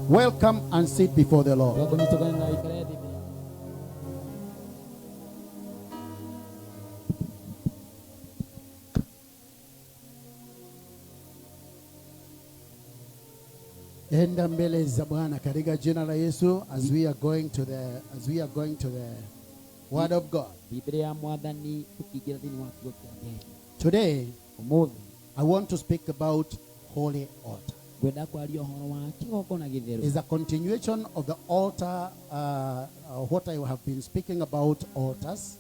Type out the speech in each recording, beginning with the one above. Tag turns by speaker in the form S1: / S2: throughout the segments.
S1: Welcome and sit before the Lord. Enda mbele za Bwana katika jina la Yesu as we are going to the Word of God. Today I want to speak about holy altar. It's a continuation of the altar, what I have been speaking about altars.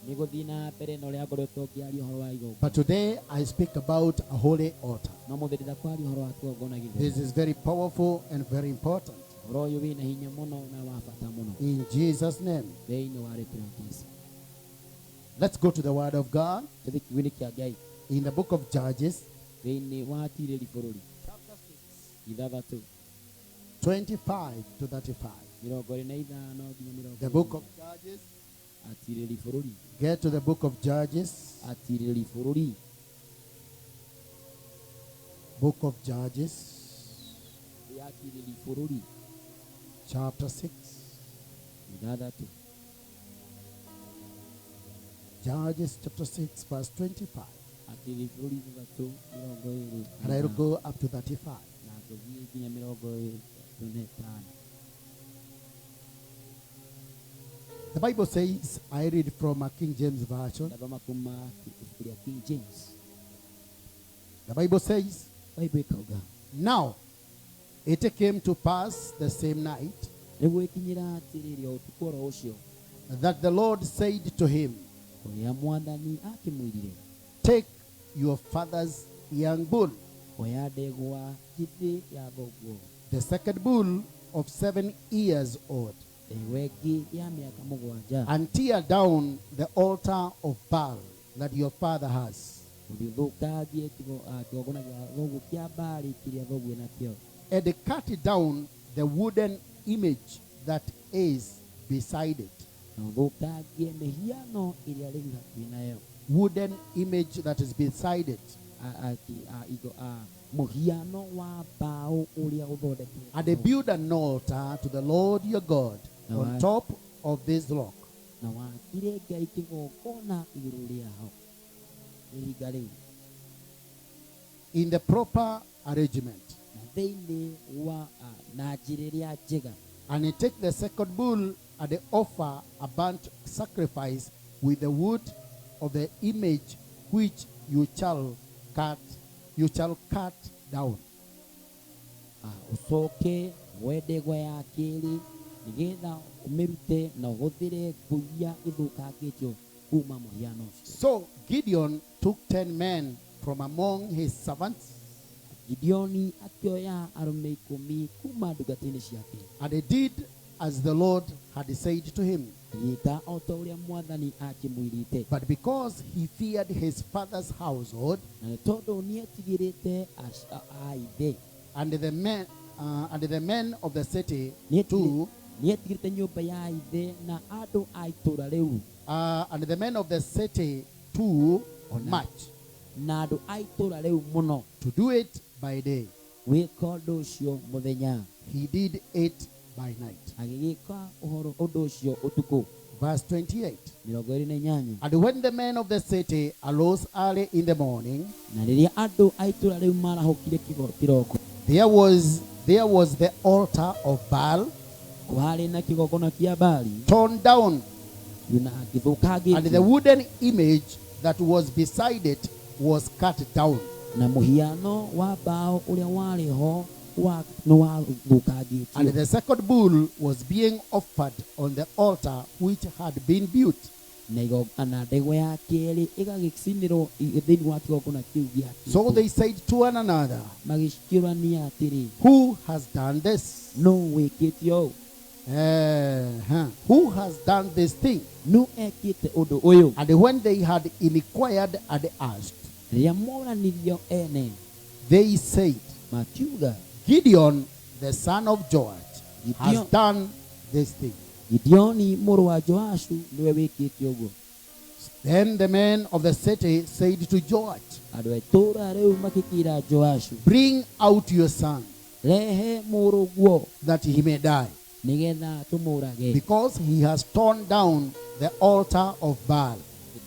S1: But today I speak about a holy altar. This is very powerful and very important. In Jesus' name. Let's go to the Word of God. In the book of Judges. 25 to 35. The book of Judges. Get to the book of Judges. Book of Judges. Chapter 6. Judges chapter 6 verse 25. And I will go up to 35. The Bible says, I read from a King James version. The Bible says, now it came to pass the same night that the Lord said to him, take your father's young bull, the second bull of 7 years old, and tear down the altar of Baal that your father has, and cut down the wooden image that is beside it. Wooden image that is beside it. And they build an altar to the Lord your God on top of this rock. In the proper arrangement. And he take the second bull and they offer a burnt sacrifice with the wood of the image which you shall cut down. So Gideon took 10 men from among his servants, and they did as the Lord had said to him. But because he feared his father's household, and the men of the city too, and the men of the city too much, to do it by day, he did it by night. Verse 28. And when the men of the city arose early in the morning, there was the altar of Baal torn down, and the wooden image that was beside it was cut down. And the second bull was being offered on the altar which had been built. So they said to one another, who has done this? Who has done this thing? And when they had inquired and asked, they said, Gideon, the son of Joash, has done this thing. Then the men of the city said to Joash, bring out your son.
S2: rehe mũrũguo
S1: that he may die,
S2: nigetha tũmũrage,
S1: because he has torn down the altar of Baal,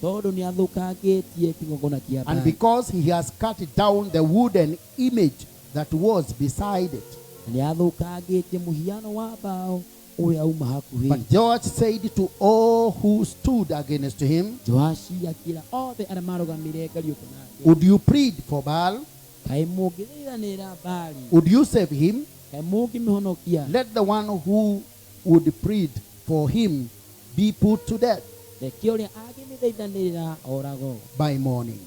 S2: tondũ nĩ athũkangĩtie kĩgongona kĩa
S1: and
S2: Baali,
S1: because he has cut down the wooden image that was beside it.
S2: na nĩ athũkangĩtie mũhiano wa mbaũ ũrĩa uma hakuhĩ.
S1: But Joash said to all who stood against him,
S2: Joashi akĩra othe arĩa marũgamire Gariũtũ nake,
S1: would you plead for Baal?
S2: kaĩ mũngĩthaithanĩra Baali?
S1: Would you save him?
S2: Kaĩ mũngĩmĩhonokia?
S1: Let the one who would plead for him be put to death
S2: Reke ũrĩa angĩmĩthaithanĩra oragwo
S1: by morning.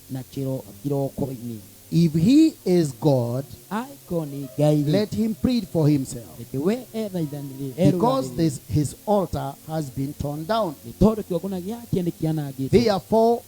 S2: na kĩroko-inĩ.
S1: If he is God,
S2: Angĩkorwo nĩ Ngai,
S1: let him plead for himself,
S2: reke we ethaithanĩre,
S1: because
S2: erũgamĩrĩre.
S1: his altar has been torn down.
S2: Nĩ tondũ kĩgongona gĩake nĩ kĩanangĩtwo.
S1: Therefore,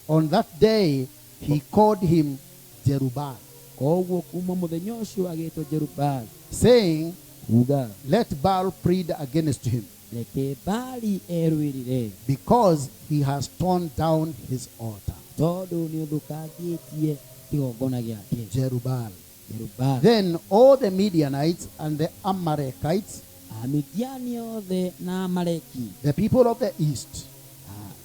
S1: on that day, he called him Jerubbaal,
S2: Koguo kuma mũthenya ũcio agĩtwo Jerubaali,
S1: saying,
S2: kuga
S1: let Baal plead against him,
S2: reke Baali erũĩrĩre,
S1: because he has torn down his altar.
S2: tondũ nĩ ũthũkangĩtie kĩgongona gĩake.
S1: Jerubbaal.
S2: Jerubaali.
S1: Then all the Midianites and the Amalekites,
S2: Amidiani othe na Amaleki,
S1: the people of the east,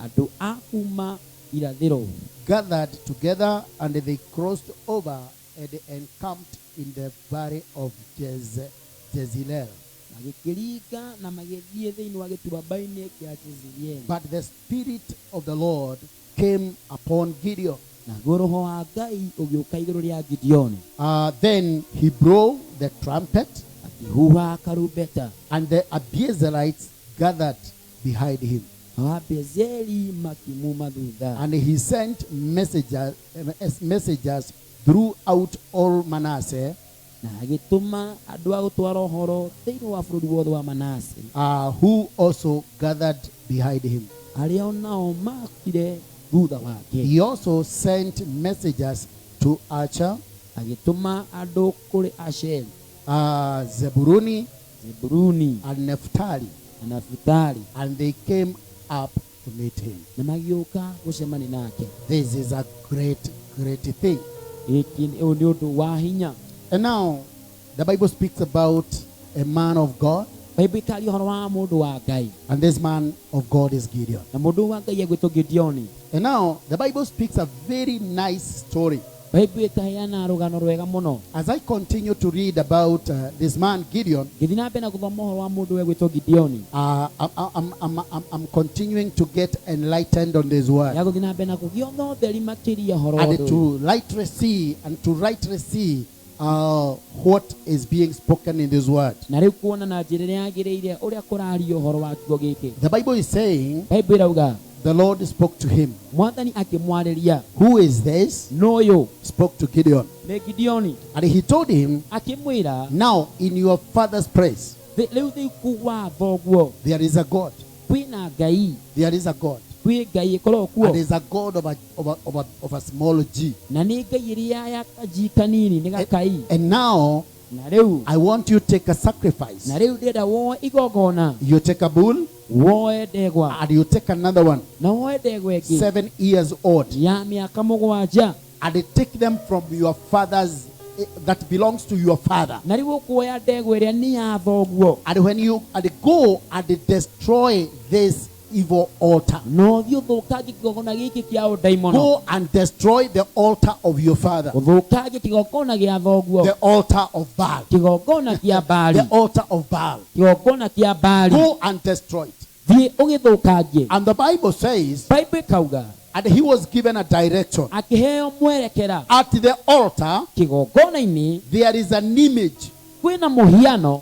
S2: andũ a kuma irathĩro,
S1: gathered together, and they crossed over and encamped in the valley of Jezreel.
S2: magĩkĩringa na magĩthiĩ thĩinĩ wa gĩtuamba-inĩ kĩa Jezireeli.
S1: But the Spirit of the Lord came upon Gideon.
S2: Naguo roho wa Ngai ũgĩũka igũrũ rĩa Gideoni,
S1: Then he blew the trumpet,
S2: akĩhuha karumbeta,
S1: and the Abiezerites gathered behind him.
S2: nao Abiezeri makĩmuma thutha,
S1: And he sent messengers throughout all Manasseh,
S2: na agĩtũma andũ a gũtwara ũhoro thĩinĩ wa bũrũri wothe wa Manase,
S1: who also gathered behind him.
S2: arĩa o nao makire thutha wake.
S1: He also sent messengers to Asher,
S2: Agĩtũma andũ kũrĩ Asheri,
S1: Zebuluni,
S2: Zebuluni
S1: and Naphtali,
S2: na Nafutali,
S1: and they came up to meet him.
S2: na magĩũka gũcemania nake.
S1: This is a great, great thing.
S2: Gĩkĩ ũyũ nĩ ũndũ wa hinya.
S1: And now, the Bible speaks about a man of God,
S2: Bible ĩkaria ũhoro wa mũndũ wa Ngai,
S1: and this man of God is Gideon.
S2: na mũndũ wa Ngai egwĩtwo Gideoni.
S1: And now, the Bible speaks a very nice story.
S2: Bible ĩkaheana rũgano rwega mũno.
S1: As I continue to read about this man Gideon,
S2: Gĩthiĩ na mbere na gũthoma ũhoro wa mũndũ egwĩtwo Gideoni,
S1: I'm continuing to get enlightened on this word,
S2: ya gũthiĩ na mbere na kũgĩa ũtheri makĩria ũhoro
S1: and
S2: ũyũ,
S1: to rightly see what is being spoken in this word.
S2: na rĩu kuona na njĩra ĩrĩa yagĩrĩire ũrĩa kũrario ũhoro wa kiugo gĩkĩ.
S1: The Bible is saying
S2: Bible ĩrauga
S1: the Lord spoke to him.
S2: Mwathani akĩmwarĩria.
S1: Who is this?
S2: N'ũyũ
S1: Spoke to Gideon,
S2: nĩ Gideoni,
S1: and he told him,
S2: akĩmwĩra,
S1: now in your father's place
S2: rĩu thĩinĩ wa thoguo
S1: there is a God.
S2: kwĩna Ngai,
S1: There is a God,
S2: kwĩ Ngai ĩkoragwo kuo,
S1: and is a God of a small g.
S2: na nĩ Ngai ĩrĩa ya kanji kanini, nĩ gakai.
S1: And now
S2: Na rĩu
S1: I want you to take a sacrifice.
S2: na rĩu ndĩrenda woe igongona,
S1: You take a bull,
S2: woe ndegwa,
S1: and you take another one,
S2: na woe ndegwa ĩngĩ
S1: 7 years old,
S2: ya mĩaka mũgwanja,
S1: and they take them from your father's, that belongs to your father.
S2: na rĩu ũkuoya ndegwa ĩrĩa nĩ ya thoguo,
S1: And when you go and they destroy this evil altar,
S2: na ũthiĩ ũthũkangie kĩgongona gĩkĩ kĩa ũndaimono,
S1: go and destroy the altar of your father,
S2: ũthũkangie kĩgongona gĩa thoguo,
S1: the altar of Baal,
S2: kĩgongona kĩa Baali,
S1: the altar of Baal.
S2: kĩgongona kĩa Baali,
S1: Go and destroy it.
S2: thiĩ ũgĩthũkangie.
S1: And the Bible says,
S2: Bible ĩkauga
S1: and he was given a direction.
S2: akĩheo mwerekera,
S1: At the altar,
S2: kĩgongona-inĩ
S1: there is an image,
S2: kwĩna mũhiano,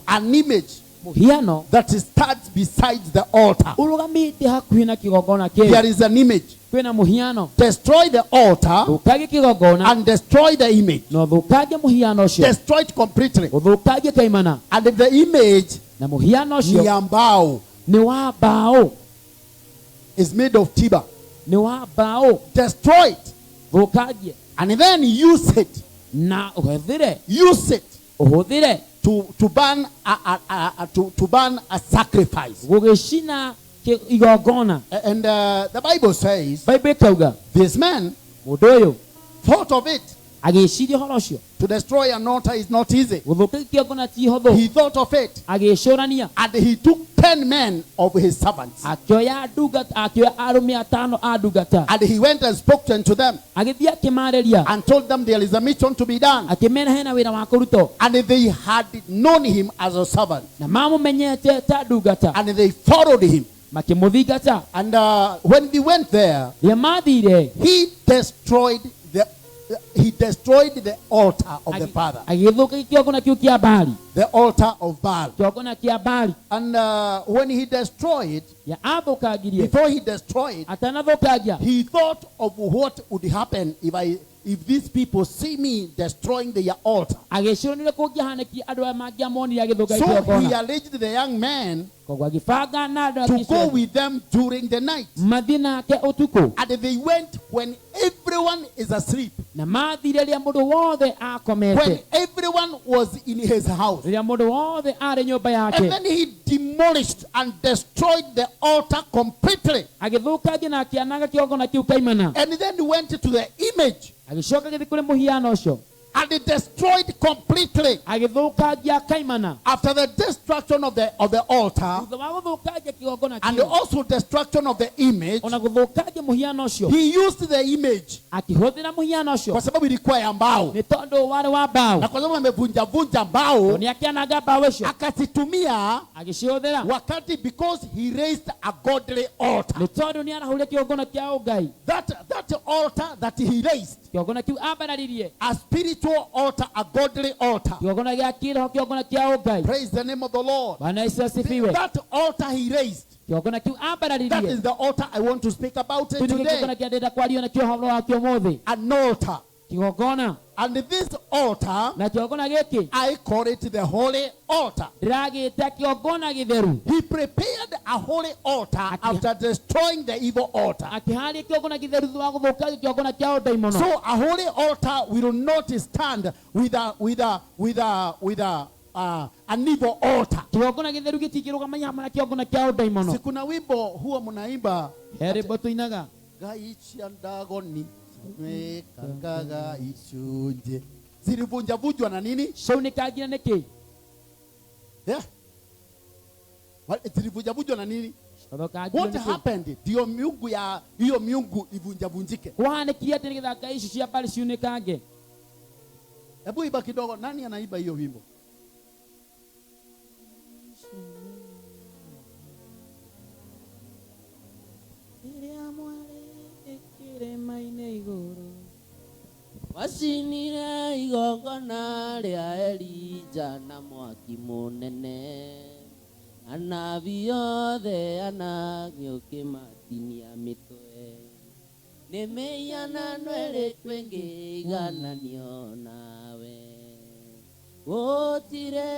S1: mũhiano that stands beside the altar.
S2: ũrũgamĩte hakuhĩ na kĩgongona kĩu.
S1: There is an image.
S2: Kwĩna mũhiano,
S1: Destroy the altar
S2: thũkangie kĩgongona,
S1: and destroy the image.
S2: na ũthũkangie mũhiano ũcio,
S1: Destroy it completely.
S2: ũthũkangie kaimana,
S1: And if the image
S2: na mũhiano ũcio
S1: ni ambao
S2: nĩ wa mbaũ,
S1: is made of timber,
S2: nĩ wa mbaũ,
S1: destroy it
S2: thũkangie
S1: and then use it
S2: na ũhũthĩre
S1: to burn a sacrifice.
S2: gũgĩcina igongona.
S1: And the Bible says
S2: Bible ĩkauga
S1: this man
S2: mũndũ ũyũ
S1: thought of it,
S2: agĩciria ũhoro ũcio
S1: To destroy an altar is not easy.
S2: gũthũkia kĩgongona ti hũthũ.
S1: He thought of it,
S2: Agĩcũrania
S1: and he took 10 men of his servants,
S2: akĩoya arũme 5 a ndungata
S1: and he went and spoke unto them
S2: agĩthiĩ akĩmarĩria
S1: and told them there is a mission to be done.
S2: akĩmera hena wĩra wa kũrutwo
S1: And they had known him as a servant,
S2: na mamũmenyete ta ndungata
S1: and they followed him.
S2: makĩmũthingata.
S1: And when we went there,
S2: Rĩrĩa mathire
S1: he destroyed the altar of the father,
S2: agĩthũkia kĩgongona kĩu kĩa Baali,
S1: the altar of Baal.
S2: kĩgongona kĩa Baali.
S1: And when he destroyed,
S2: Ya athũkangirie
S1: before he destroyed,
S2: atanathũkangia
S1: he thought of what would happen if these people see me destroying their altar.
S2: agĩcũranire kũngĩahanĩkia andũ aya mangĩamonire agĩthũkia
S1: So he
S2: kĩgongona.
S1: alleged the young man
S2: Koguo agĩbanga na andũ
S1: to go
S2: ake
S1: with them during the night.
S2: mathiĩ nake ũtukũ,
S1: And they went when everyone is asleep,
S2: na mathire rĩrĩa mũndũ wothe
S1: when
S2: akomete,
S1: everyone was in his house.
S2: rĩrĩa mũndũ wothe arĩ nyũmba
S1: And
S2: yake.
S1: then he demolished and destroyed the altar completely.
S2: Agĩthũkangia na akĩananga kĩgongona kĩu kaimana.
S1: And then he went to the image
S2: Agĩcoka gĩthiĩ kũrĩ mũhiano ũcio,
S1: and he destroyed completely.
S2: agĩthũkangia kaimana.
S1: After the destruction of the altar
S2: Thutha wa gũthũkangia kĩgongona
S1: and
S2: kĩu,
S1: also destruction of the image,
S2: ona gũthũkangia mũhiano ũcio,
S1: he used the image
S2: akĩhũthĩra mũhiano ũcio
S1: kwa sababu ilikuwa ya mbao,
S2: nĩ tondũ warĩ wa mbaũ,
S1: na kwa sababu amevunja mbao
S2: nĩ akĩananga mbaũ icio
S1: akazitumia
S2: agĩcihũthĩra,
S1: wakati, because he raised a godly altar.
S2: nĩ tondũ nĩ arahũrire kĩgongona kĩa ũngai.
S1: That altar that he raised,
S2: Kĩgongona kĩu ambararirie,
S1: a spiritual altar, a godly altar.
S2: kĩgongona gĩa kĩroho, kĩgongona kĩa ũngai.
S1: Praise the name of the Lord.
S2: Bwana Yesu asifiwe.
S1: That altar he raised,
S2: Kĩgongona kĩu
S1: that
S2: ambararirie,
S1: is the altar I want to speak about it
S2: kĩu nĩ
S1: today.
S2: kĩgongona kĩa ndĩrenda kwaria nakĩo ũhoro wakĩo ũmũthĩ.
S1: An altar.
S2: Kĩgongona,
S1: And this altar,
S2: na kĩgongona gĩkĩ
S1: I call it the holy altar.
S2: ndĩragĩta kĩgongona gĩtheru.
S1: He prepared a holy altar after destroying the evil altar.
S2: Akĩharĩria kĩgongona gĩtheru thutha wa gũthũkangia kĩgongona kĩa ũndaimono.
S1: So a holy altar will not stand with an evil altar.
S2: Kĩgongona gĩtheru gĩtingĩrũgama hamwe na kĩgongona kĩa ũndaimono.
S1: Si kuna wimbo huwa mnaimba,
S2: He rwĩmbo tũinaga,
S1: Ngai cia ndagoni mekaga icunje, zilivunjavunjwa na nini?
S2: ciaunĩkangira nĩkĩ?
S1: Yeah. Zilivunjavunjwa na nini?
S2: Ciathũkangirio
S1: What
S2: nĩkĩ?
S1: happened? Ndio miungu ya hiyo miungu ivunjavunjike.
S2: Kũhanĩkire atĩ nĩgetha ngai icio cia Baali ciunĩkange.
S1: Hebu iba kidogo, nani anaiba hiyo wimbo?
S2: Rĩrĩa mwarĩ kĩrĩma-inĩ igũrũ, wacinire igongona rĩa Elija na mwaki mũnene, anabii othe anagĩ ũkĩmatinia mĩtwe, nĩ mĩhianano ĩrĩkũ ĩngĩigananio nawe? Gũtirĩ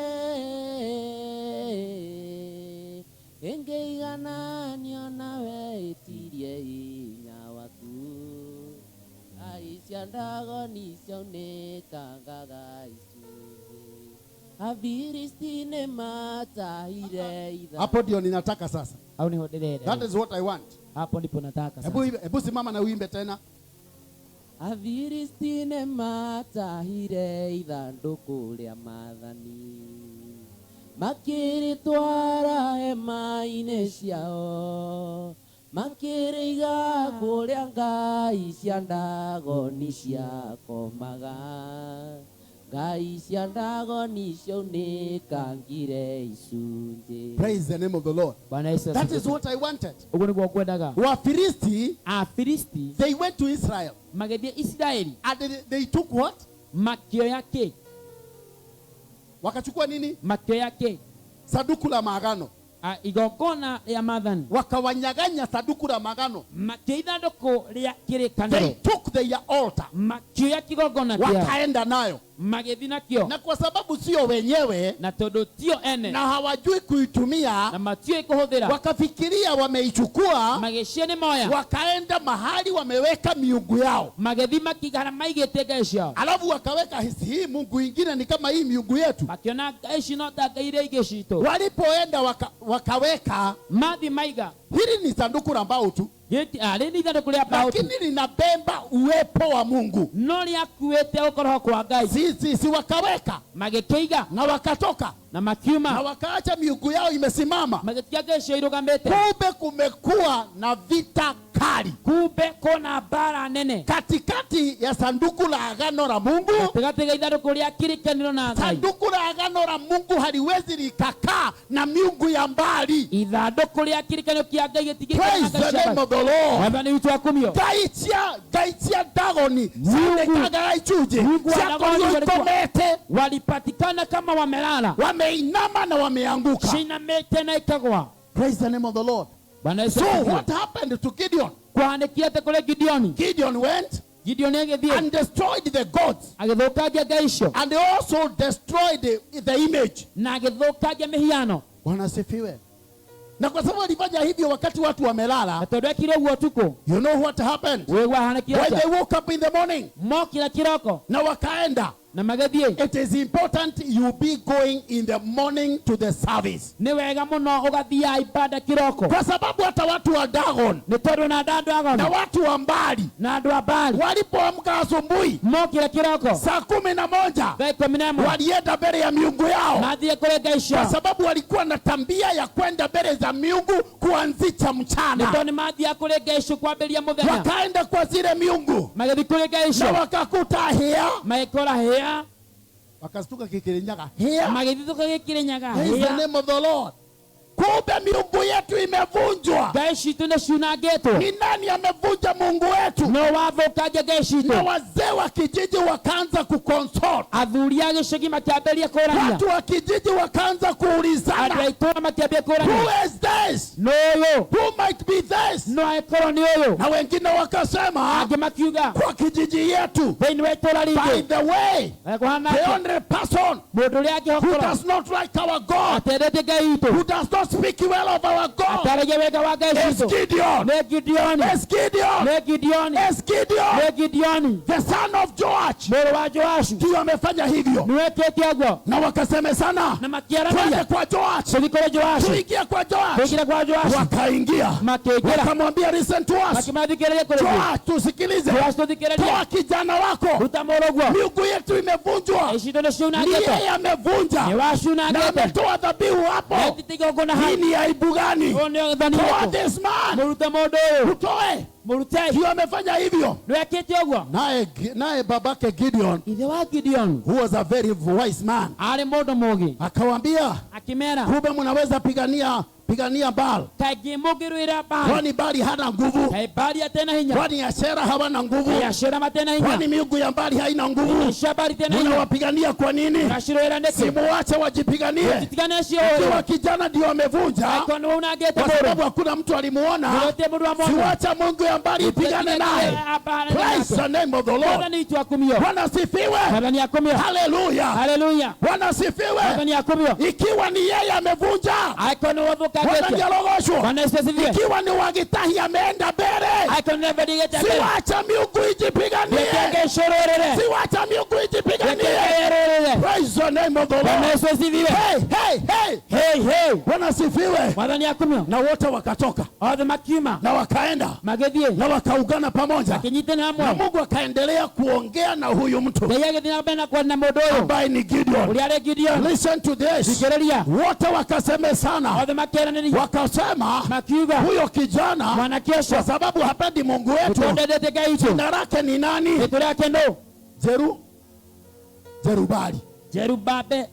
S2: ĩngĩigananio nawe, ĩtirie hinya waku. Ngai cia ndagoni ciaunĩkangaga icunjĩ, Afilisti nĩ matahire ithaũ.
S1: Hapo ndio ninataka sasa.
S2: Au niho ndĩrenda.
S1: That is what I want.
S2: Hapo ndipo nataka sasa.
S1: Hebu simama na uimbe tena.
S2: Afilisti nĩ matahire ithandũkũ rĩa maathani, makĩrĩtwara hema-inĩ ciao, makĩrĩiga kũrĩa ngai cia ndagoni ciakomaga. Ngai cia ndagoni ciaunĩkangire icunjĩ.
S1: Praise the name of the Lord.
S2: Bwana Yesu
S1: That
S2: asifiwe.
S1: is what I wanted.
S2: Ũguo nĩguo ngwendaga.
S1: Wafilisti,
S2: Afilisti
S1: they went to Israel
S2: magĩthiĩ Isiraeli,
S1: and they took what?
S2: makĩoya kĩ?
S1: Wakachukua nini?
S2: Makĩoya kĩ?
S1: Saduku la maagano.
S2: Igongona rĩa maathani.
S1: Wakawanyaganya saduku la maagano.
S2: Makĩoya ithandũkũ rĩa
S1: They
S2: kĩrĩkanĩro,
S1: took their altar,
S2: makĩoya kĩgongona kĩao,
S1: wakaenda nayo,
S2: magĩthiĩ nakĩo,
S1: na kwa sababu sio wenyewe
S2: na tondũ tio ene
S1: na hawajui kuitumia,
S2: na matiũĩ kũhũthĩra,
S1: wakafikiria wameichukua,
S2: magĩcia nĩ moya,
S1: wakaenda mahali wameweka miungu yao,
S2: magĩthiĩ makĩigana maigĩte ngai ciao,
S1: alafu wakaweka hii mungu ingine ni kama hii miungu yetu.
S2: makĩona ngai ici no ta ngai iria ingĩ citũ.
S1: Walipoenda wakaweka,
S2: Mathiĩ maiga,
S1: hili ni sanduku la mbao tu,
S2: gĩti arĩ ithandũkũ rĩa mbaũ tu,
S1: lakini linabeba uwepo wa Mungu.
S2: no rĩakuĩte gũkorwo kwa Ngai.
S1: Si wakaweka
S2: Magĩkĩiga
S1: na wakatoka
S2: na
S1: na
S2: makiuma,
S1: wakaacha miungu yao imesimama.
S2: magĩtiga ngai icio irũgamĩte.
S1: Kumbe kumekuwa na vita kali
S2: Kumbe kũna mbara nene
S1: katikati ya sanduku la agano la Mungu.
S2: gatagatĩ ga ithandũkũ rĩa kĩrĩkanĩro na Ngai.
S1: Sanduku la agano la Mungu haliwezi likakaa na miungu ya mbali.
S2: Ithandũkũ rĩa kĩrĩkanĩro kĩa Ngai
S1: Praise the name of the Lord.
S2: Wathani witũ akumio.
S1: Gaitia Dagoni zimekaga ichuje zikomete,
S2: Walipatikana kama wamelala,
S1: wameinama na wameanguka.
S2: cinamĩte na ikagwa.
S1: Praise the name of the Lord.
S2: Bwana Yesu
S1: So
S2: asifiwe.
S1: what happened to Gideon?
S2: Kwahanĩkĩte kũrĩ Gideoni.
S1: Gideon went
S2: Gideoni agĩthiĩ
S1: and destroyed the gods,
S2: agĩthũkangia ngai icio
S1: and they also destroyed the image.
S2: na agĩthũkangia mĩhiano.
S1: Bwana asifiwe. Na kwa sababu alifanya hivyo wakati watu
S2: Na
S1: wamelala,
S2: tondũ ekire ũguo ũtukũ,
S1: you know what happened?
S2: wĩguo ahanĩkire
S1: When
S2: atĩa?
S1: they woke up in the morning
S2: Mokire kĩroko
S1: na wakaenda,
S2: na magĩthiĩ.
S1: it is important you be going in the morning to the service.
S2: Nĩ wega mũno ũgathiaga ibada kĩroko,
S1: Kwa sababu hata watu wa Dagon
S2: nĩ tondũ na andũ
S1: na
S2: agoni
S1: watu wa mbali
S2: na andũ a Baali
S1: walipoamka asubuhi
S2: mokire kĩroko
S1: saa 11
S2: thaa 11
S1: walienda mbele ya miungu yao,
S2: mathiĩ kũrĩ ngai icio,
S1: kwa sababu walikuwa na tambia ya kwenda mbele za miungu kuanzisha
S2: nĩ
S1: mchana.
S2: tondũ nĩ mathiaga kũrĩ ngai icio kwambĩrĩria mũthenya.
S1: Wakaenda kwa zile miungu
S2: Magĩthiĩ kũrĩ ngai
S1: na
S2: icio
S1: wakakuta hĩa,
S2: magĩkora hĩa,
S1: wakastuka Kikirinyaga hĩa.
S2: magĩthitũka gĩkĩrĩnyaga
S1: Praise the
S2: hĩa.
S1: name of the Lord. Kumbe miungu yetu imevunjwa.
S2: Ngai citũ nĩ ciunangĩtwo.
S1: Ni nani amevunja Mungu wetu?
S2: No wathũkangia ngai
S1: Na
S2: citũ.
S1: wazee wa kijiji wakaanza kuconsult.
S2: Athuri a gĩcagi makĩambĩrĩria kũrania,
S1: Watu wa kijiji wakaanza
S2: andũ a
S1: kuulizana,
S2: itũũra makĩambia
S1: who
S2: kũrania,
S1: is this?
S2: no ũyũ,
S1: Who might be this?
S2: no agĩkorwo nĩ ũyũ.
S1: Na wengine wakasema,
S2: Angĩ makiuga
S1: kwa kijiji yetu,
S2: thĩinĩ wa itũũra
S1: by
S2: ritũ
S1: the way,
S2: kũhana
S1: the
S2: atĩa,
S1: only person
S2: mũndũ ũrĩa
S1: who
S2: angĩhokora
S1: does not like our God,
S2: atendete ngai witũ,
S1: who does not speak well of our God,
S2: ataragia wega wa ngai
S1: is
S2: citũ
S1: Gideon.
S2: nĩ Gideoni,
S1: Is Gideon.
S2: nĩ Gideoni,
S1: Is Gideon.
S2: nĩ Gideoni,
S1: The son of Joash.
S2: mũrũ wa Joashu.
S1: Ndio amefanya hivyo.
S2: Nĩwĩkĩte ũguo
S1: Na wakasemezana,
S2: na
S1: twende
S2: makĩaranĩria
S1: kwa Joash,
S2: tũthiĩ kũrĩ Joashu,
S1: tuingie kwa Joash.
S2: tũingĩre kwa Joashu,
S1: Wakaingia
S2: makĩingĩra
S1: wakamwambia, listen to us
S2: makimathikĩrĩria kũrĩ ithuĩ.
S1: Joash, tusikilize,
S2: Joashu tũthikĩrĩria,
S1: toa kijana wako,
S2: ruta mũrũ ũguo,
S1: miungu yetu imevunjwa,
S2: icitũ nĩ
S1: ni
S2: ciunangĩtwo,
S1: yeye amevunja
S2: nĩ
S1: na
S2: wacunangĩte,
S1: ametoa dhabihu hapo.
S2: etĩtiga ũguo na hau.
S1: Hii ni aibu gani?
S2: Ũyũ nĩ ũthani
S1: Toa
S2: wĩtũ,
S1: this man,
S2: mũrute mũndũ ũyũ,
S1: utoe.
S2: mũrute.
S1: Ndio amefanya hivyo.
S2: Nĩwĩkĩte ũguo.
S1: Naye babake Gideon,
S2: Ithe wa Gideoni
S1: who was a very wise man,
S2: arĩ mũndũ mũũgĩ,
S1: akawaambia,
S2: akĩmera,
S1: kumbe mnaweza pigania Baal.
S2: kaingĩ mũngĩrũĩra Baali,
S1: Kwani Baali hana nguvu?
S2: kaĩ Baali atena hinya,
S1: Kwani Ashera hawana nguvu?
S2: kaĩ Ashera matena hinya,
S1: Kwani miungu ya Baali haina nguvu?
S2: cia Baali tena hinya,
S1: Mnawapigania kwa nini?
S2: gacirũĩra nĩkĩ?
S1: Simuache wajipiganie.
S2: Mũtitigane acio
S1: Ikiwa
S2: ũrĩ,
S1: kijana ndio amevunja,
S2: angĩkorwo nĩ waunangĩte
S1: kwa
S2: mũndũ,
S1: sababu hakuna mtu alimuona,
S2: mũrũte mũndũ wa mũndũ,
S1: siwacha Mungu ya Baali ipigane naye. Praise the name of the Lord.
S2: Mwathani witũ akumio,
S1: Bwana asifiwe.
S2: Mwathani akumio,
S1: Hallelujah.
S2: haleluya,
S1: Bwana asifiwe.
S2: Mwathani akumio,
S1: Ikiwa ni yeye amevunja,
S2: angĩkorwo nĩ wathũkangĩte,
S1: wanajalogoshwa.
S2: Bwana Yesu asifiwe,
S1: Ikiwa ni Wagitahi ameenda mbere,
S2: angĩkorwo nĩ Ebedi-Gete mbere,
S1: siwacha miungu ijipiganie.
S2: rekenge icũrũrĩre,
S1: Siwacha miungu ijipiganie.
S2: rekenge yerũrĩre,
S1: Praise the name of the
S2: Bwana
S1: Lord.
S2: Yesu asifiwe,
S1: Hey, hey, hey.
S2: hey hey,
S1: Bwana asifiwe.
S2: Mwathani akumio,
S1: Na wote wakatoka
S2: othe makiuma,
S1: na wakaenda
S2: magĩthiĩ,
S1: na wakaungana pamoja,
S2: makĩnyitana
S1: na
S2: hamwe,
S1: Mungu akaendelea kuongea na huyu mtu
S2: Ngai agĩthiĩ na mbere na kwaria na mũndũ ũyũ
S1: ambaye ni Gideon.
S2: ũrĩa arĩ Gideoni.
S1: Listen to this.
S2: Thikĩrĩria,
S1: Wote wakasemezana,
S2: othe makĩaranĩria,
S1: wakasema
S2: makiuga,
S1: huyo kijana,
S2: mwanake
S1: kwa
S2: ũcio
S1: sababu hapendi Mungu wetu,
S2: ũtondendete Ngai witũ,
S1: jina lake ni nani?
S2: rĩtwa rĩake nũ?
S1: Jerubali.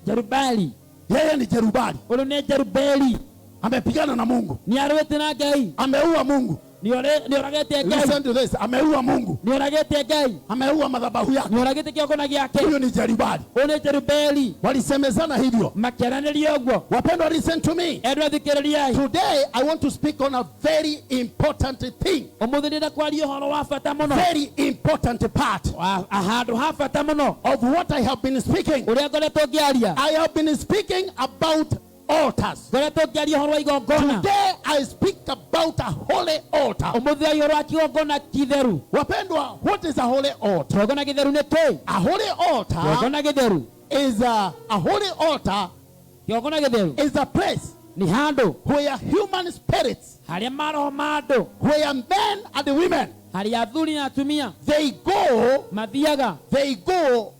S2: Jerubali,
S1: Yeye ni Jerubali,
S2: ũyũ nĩ Jerubeli,
S1: amepigana na Mungu,
S2: nĩ arũĩte na Ngai,
S1: ameua Mungu.
S2: nĩoragĩte Ngai,
S1: Listen to this. Ameua Mungu,
S2: nĩoragĩte Ngai,
S1: ameua madhabahu yake.
S2: nĩoragĩte kĩongona gĩake.
S1: Huyo ni Jerubali.
S2: Ũyũ nĩ Jerubeli,
S1: Walisemezana hivyo.
S2: makĩaranĩria ũguo.
S1: Wapendwa, listen to me.
S2: Endwa thikĩrĩriai,
S1: Today I want to speak on a very important thing,
S2: ũmũthĩ ndĩrenda kwaria ũhoro wa bata mũno,
S1: very important part
S2: handũ ha bata mũno
S1: of what I have been speaking.
S2: ũrĩa ngoretwo ngĩaria.
S1: I have been speaking about altars.
S2: Ngoretwo ngĩaria ũhoro wa igongona.
S1: Today I speak about a holy altar.
S2: Ũmũthĩ wa ũhoro wa kĩgongona kĩtheru.
S1: Wapendwa, what is a holy altar?
S2: Kĩgongona gĩtheru nĩ kĩĩ?
S1: A holy altar
S2: Kĩgongona gĩtheru,
S1: is a holy altar
S2: kĩgongona gĩtheru
S1: is a place
S2: ni handũ
S1: where human spirits,
S2: harĩa maroho ma andũ,
S1: where men and women,
S2: harĩa athuri na atumia
S1: they go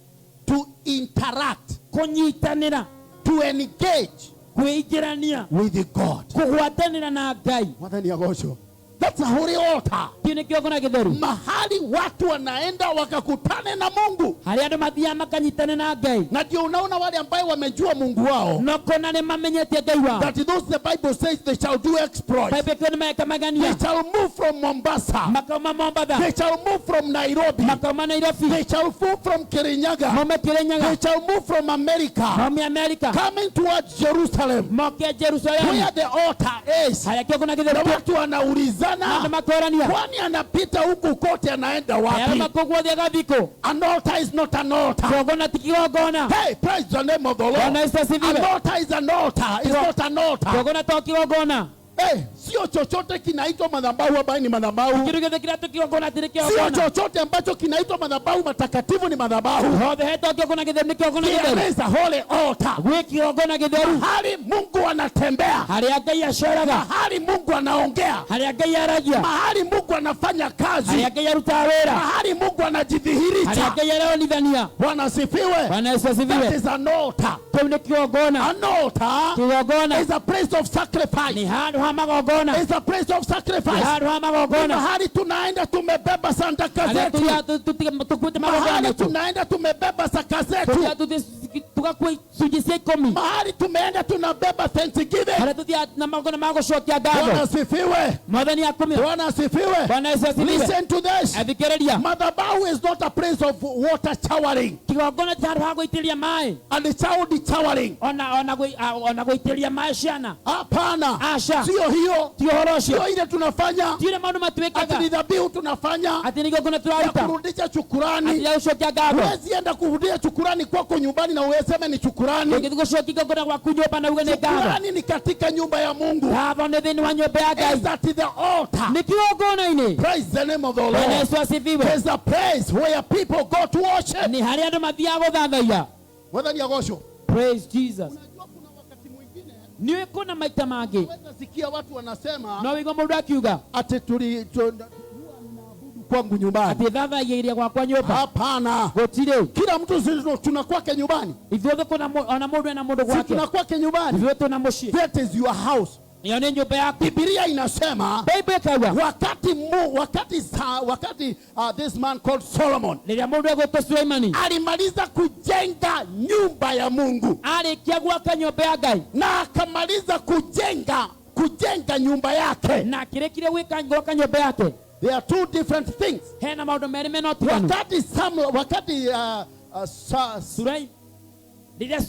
S1: to interact,
S2: kũnyitanĩra,
S1: to engage
S2: kwĩingĩrania,
S1: with God.
S2: kũgwatanĩra na Ngai.
S1: Mwathani agocwo. That's a holy altar.
S2: Kĩu nĩ kĩgongona gĩtheru,
S1: Mahali watu wanaenda wakakutane na Mungu.
S2: harĩa andũ mathiaga makanyitane na Ngai.
S1: Na ndio unaona wale ambao wamejua Mungu wao,
S2: No kona nĩ mamenyete Ngai wao.
S1: that those the Bible says they shall do exploits.
S2: Bible ĩkĩrĩ nĩmeka magania,
S1: They shall move from Mombasa.
S2: makauma Mombasa,
S1: They shall move from Nairobi.
S2: makauma Nairobi,
S1: They shall move from Kirinyaga.
S2: maume
S1: They
S2: Kirinyaga,
S1: shall move from America,
S2: maume Amerika,
S1: coming towards Jerusalem,
S2: moke Jerusalemu,
S1: where the altar is.
S2: harĩa kĩgongona
S1: Na
S2: gĩtheru.
S1: watu
S2: Na andũ
S1: wanaulizana,
S2: makorania,
S1: kwani anapita huku kote anaenda
S2: harĩa
S1: wapi?
S2: makũguothe gathiko.
S1: An altar is not an altar.
S2: Kĩgongona ti kĩgongona.
S1: Hey, praise the name of the
S2: Bwana
S1: Lord.
S2: Yesu
S1: An
S2: asifiwe.
S1: altar is an altar. It's not an altar.
S2: Kĩgongona to kĩgongona.
S1: Hey, sio chochote kinaitwa madhabahu ambayo ni madhabahu.
S2: Kĩndũ gĩothe kĩrĩa tũ kĩgongona ti
S1: Sio
S2: kĩgongona.
S1: chochote ambacho kinaitwa madhabahu matakatifu ni madhabahu.
S2: Hothe hetwo kĩgongona gĩtheru nĩ kĩgongona
S1: There
S2: gĩtheru.
S1: is a holy altar.
S2: Gwĩ kĩgongona gĩtheru,
S1: Mahali Mungu anatembea.
S2: harĩa Ngai aceraga,
S1: Mahali Mungu anaongea.
S2: harĩa Ngai aragia,
S1: Mahali Mungu anafanya kazi.
S2: harĩa Ngai arutaga wĩra,
S1: Mahali Mungu
S2: harĩa
S1: anajidhihirisha.
S2: Ngai aronithania.
S1: Bwana asifiwe.
S2: Bwana Yesu
S1: That
S2: asifiwe.
S1: is an altar.
S2: Kĩu nĩ kĩgongona.
S1: An altar
S2: Kĩgongona
S1: is a place of sacrifice.
S2: nĩ handũ ha magongona,
S1: It's a place of
S2: nĩ
S1: sacrifice.
S2: handũ ha magongona,
S1: Mahali tunaenda tumebeba sandaka
S2: harĩa
S1: zetu.
S2: tukuĩte magongona
S1: Mahali
S2: maitũ,
S1: tunaenda tumebeba saka zetu.
S2: tugakua icunjĩ cia ikũmi,
S1: Mahali tumeenda tunabeba thanksgiving.
S2: harĩa tuthiaga na magongona ma gũcokia
S1: Bwana
S2: ngatho.
S1: asifiwe.
S2: Mwathani akũmio.
S1: Bwana asifiwe.
S2: Bwana Yesu asifiwe.
S1: Listen to this.
S2: Athikĩrĩria,
S1: Madhabahu is not a place of water showering
S2: kĩgongona ti handũ ha gũitĩrĩria maĩ,
S1: and child showering.
S2: ona gũitĩrĩria maĩ ciana.
S1: Hapana.
S2: Aca,
S1: Sio hiyo.
S2: ti ũhoro ũcio.
S1: Sio ile tunafanya.
S2: Ti ũrĩa maũndũ matuĩkaga,
S1: Ati ni dhabihu tunafanya
S2: atĩ nĩ kĩgongona
S1: ya
S2: tũraruta,
S1: kurudisha
S2: atĩ
S1: shukurani.
S2: ya gũcokia ngatho.
S1: Huwezi enda kurudia shukurani kwako nyumbani na useme ni shukurani.
S2: Ũngĩthiĩ gũcokia kĩgongona gwaku nyũmba na uge nĩ ngatho.
S1: Shukurani ni katika nyumba ya Mungu.
S2: Ngatho nĩ thĩinĩ wa nyũmba ya Ngai.
S1: Is at the altar.
S2: Nĩ kĩgongona-inĩ.
S1: Praise the name of the
S2: Bwana
S1: Lord.
S2: Yesu asifiwe.
S1: There's a place where people go to worship.
S2: Nĩ harĩa andũ mathiaga gũthathaiya.
S1: Whether ni agosho.
S2: Praise Jesus.
S1: Unajua kuna wakati mwingine
S2: Nĩ kuna maita mangĩ
S1: unaweza sikia watu wanasema
S2: no wĩigua mũndũ akiuga
S1: ati ninaabudu kwangu nyumbani.
S2: atĩ thathaigĩria gwakwa nyũmba.
S1: Hapana.
S2: Gũtirĩ.
S1: Kila mtu sisi tuna kwake nyumbani.
S2: Ithuothe ona mũndũ ena mũndũ
S1: Si
S2: gwake.
S1: tuna kwake nyumbani.
S2: Ithuothe tuna mũciĩ.
S1: That is your house.
S2: Iyo nĩ nyũmba yaku.
S1: Biblia inasema
S2: Bible ĩkauga
S1: wakati this man called Solomon
S2: rĩrĩa mũndũ egwĩtwo Suleimani
S1: alimaliza kujenga nyumba ya Mungu
S2: arĩkia gwaka nyũmba ya Ngai
S1: na akamaliza kujenga nyumba yake.
S2: na akĩrĩkire gwaka nyũmba yake,
S1: There are two different things.
S2: hena maũndũ merĩ mena ũtiganu.
S1: Wakati
S2: Rĩrĩa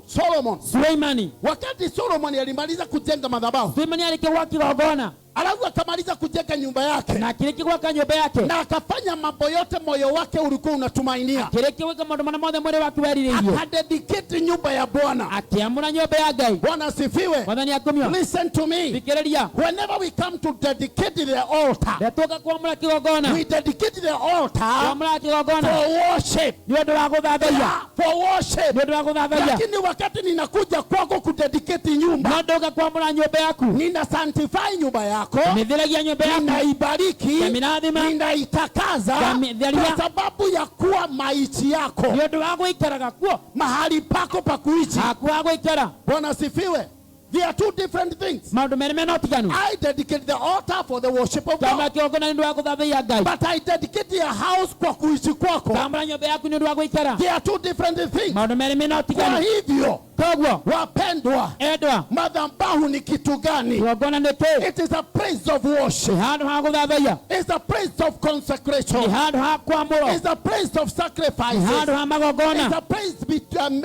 S1: Solomon
S2: Suleimani
S1: wakati Solomon alimaliza kujenga madhabahu,
S2: Suleimani arĩkia gwaka kĩgongona
S1: alafu akamaliza kujenga nyumba yake
S2: na akĩrĩkia gwaka nyũmba yake,
S1: na akafanya mambo yote moyo wake ulikuwa unatumainia,
S2: akĩrĩkia gwĩka maũndũ marĩa mothe mwĩrĩ wake werirĩirie,
S1: akadedicate nyumba ya Bwana.
S2: akĩamũra nyũmba ya Ngai.
S1: Bwana asifiwe.
S2: Mwathani akũmio.
S1: Listen to me.
S2: Thikĩrĩria,
S1: Whenever we come to dedicate the altar,
S2: rĩrĩa tũka kwamũra kĩgongona,
S1: we dedicate the altar
S2: kwamũra kĩgongona
S1: for worship.
S2: nĩ ũndũ wa gũthathaiya,
S1: Yeah, for worship.
S2: nĩ ũndũ wa gũthathaiya.
S1: Lakini wakati ninakuja kwako kudedicate nyumba,
S2: No ndoka kwamũra nyũmba yaku,
S1: nina sanctify nyumba yako,
S2: mĩtheragia nyũmba yaku,
S1: ninaibariki,
S2: Kamirathima.
S1: ninaitakaza
S2: Kamitheria.
S1: kwa sababu ya kuwa maishi yako,
S2: nĩ ũndũ wa gũikaraga kuo
S1: mahali pako pa kuishi.
S2: haku ha gũikara.
S1: Bwana asifiwe. There are two different things.
S2: Maũndũ merĩ mena ũtiganu.
S1: I dedicate the altar for the worship of
S2: Kwamũra
S1: God,
S2: kĩgongona nĩ ũndũ wa gũthathaiya Ngai.
S1: but I dedicate your house kwa kuishi kwako.
S2: Kwamũra nyũmba yaku nĩ ũndũ wa gũikara.
S1: There are two different things.
S2: Maũndũ merĩ mena
S1: Kwa
S2: ũtiganu.
S1: hivyo
S2: Koguo
S1: wapendwa,
S2: endwa,
S1: madhabahu ni kitu gani?
S2: kĩgongona nĩ kĩĩ?
S1: It is a place of worship.
S2: Nĩ handũ ha gũthathaiya,
S1: It's a place of
S2: nĩ
S1: consecration.
S2: handũ ha kwamũrwo,
S1: It's a place of
S2: nĩ
S1: sacrifices.
S2: handũ ha
S1: It's
S2: magongona,
S1: a place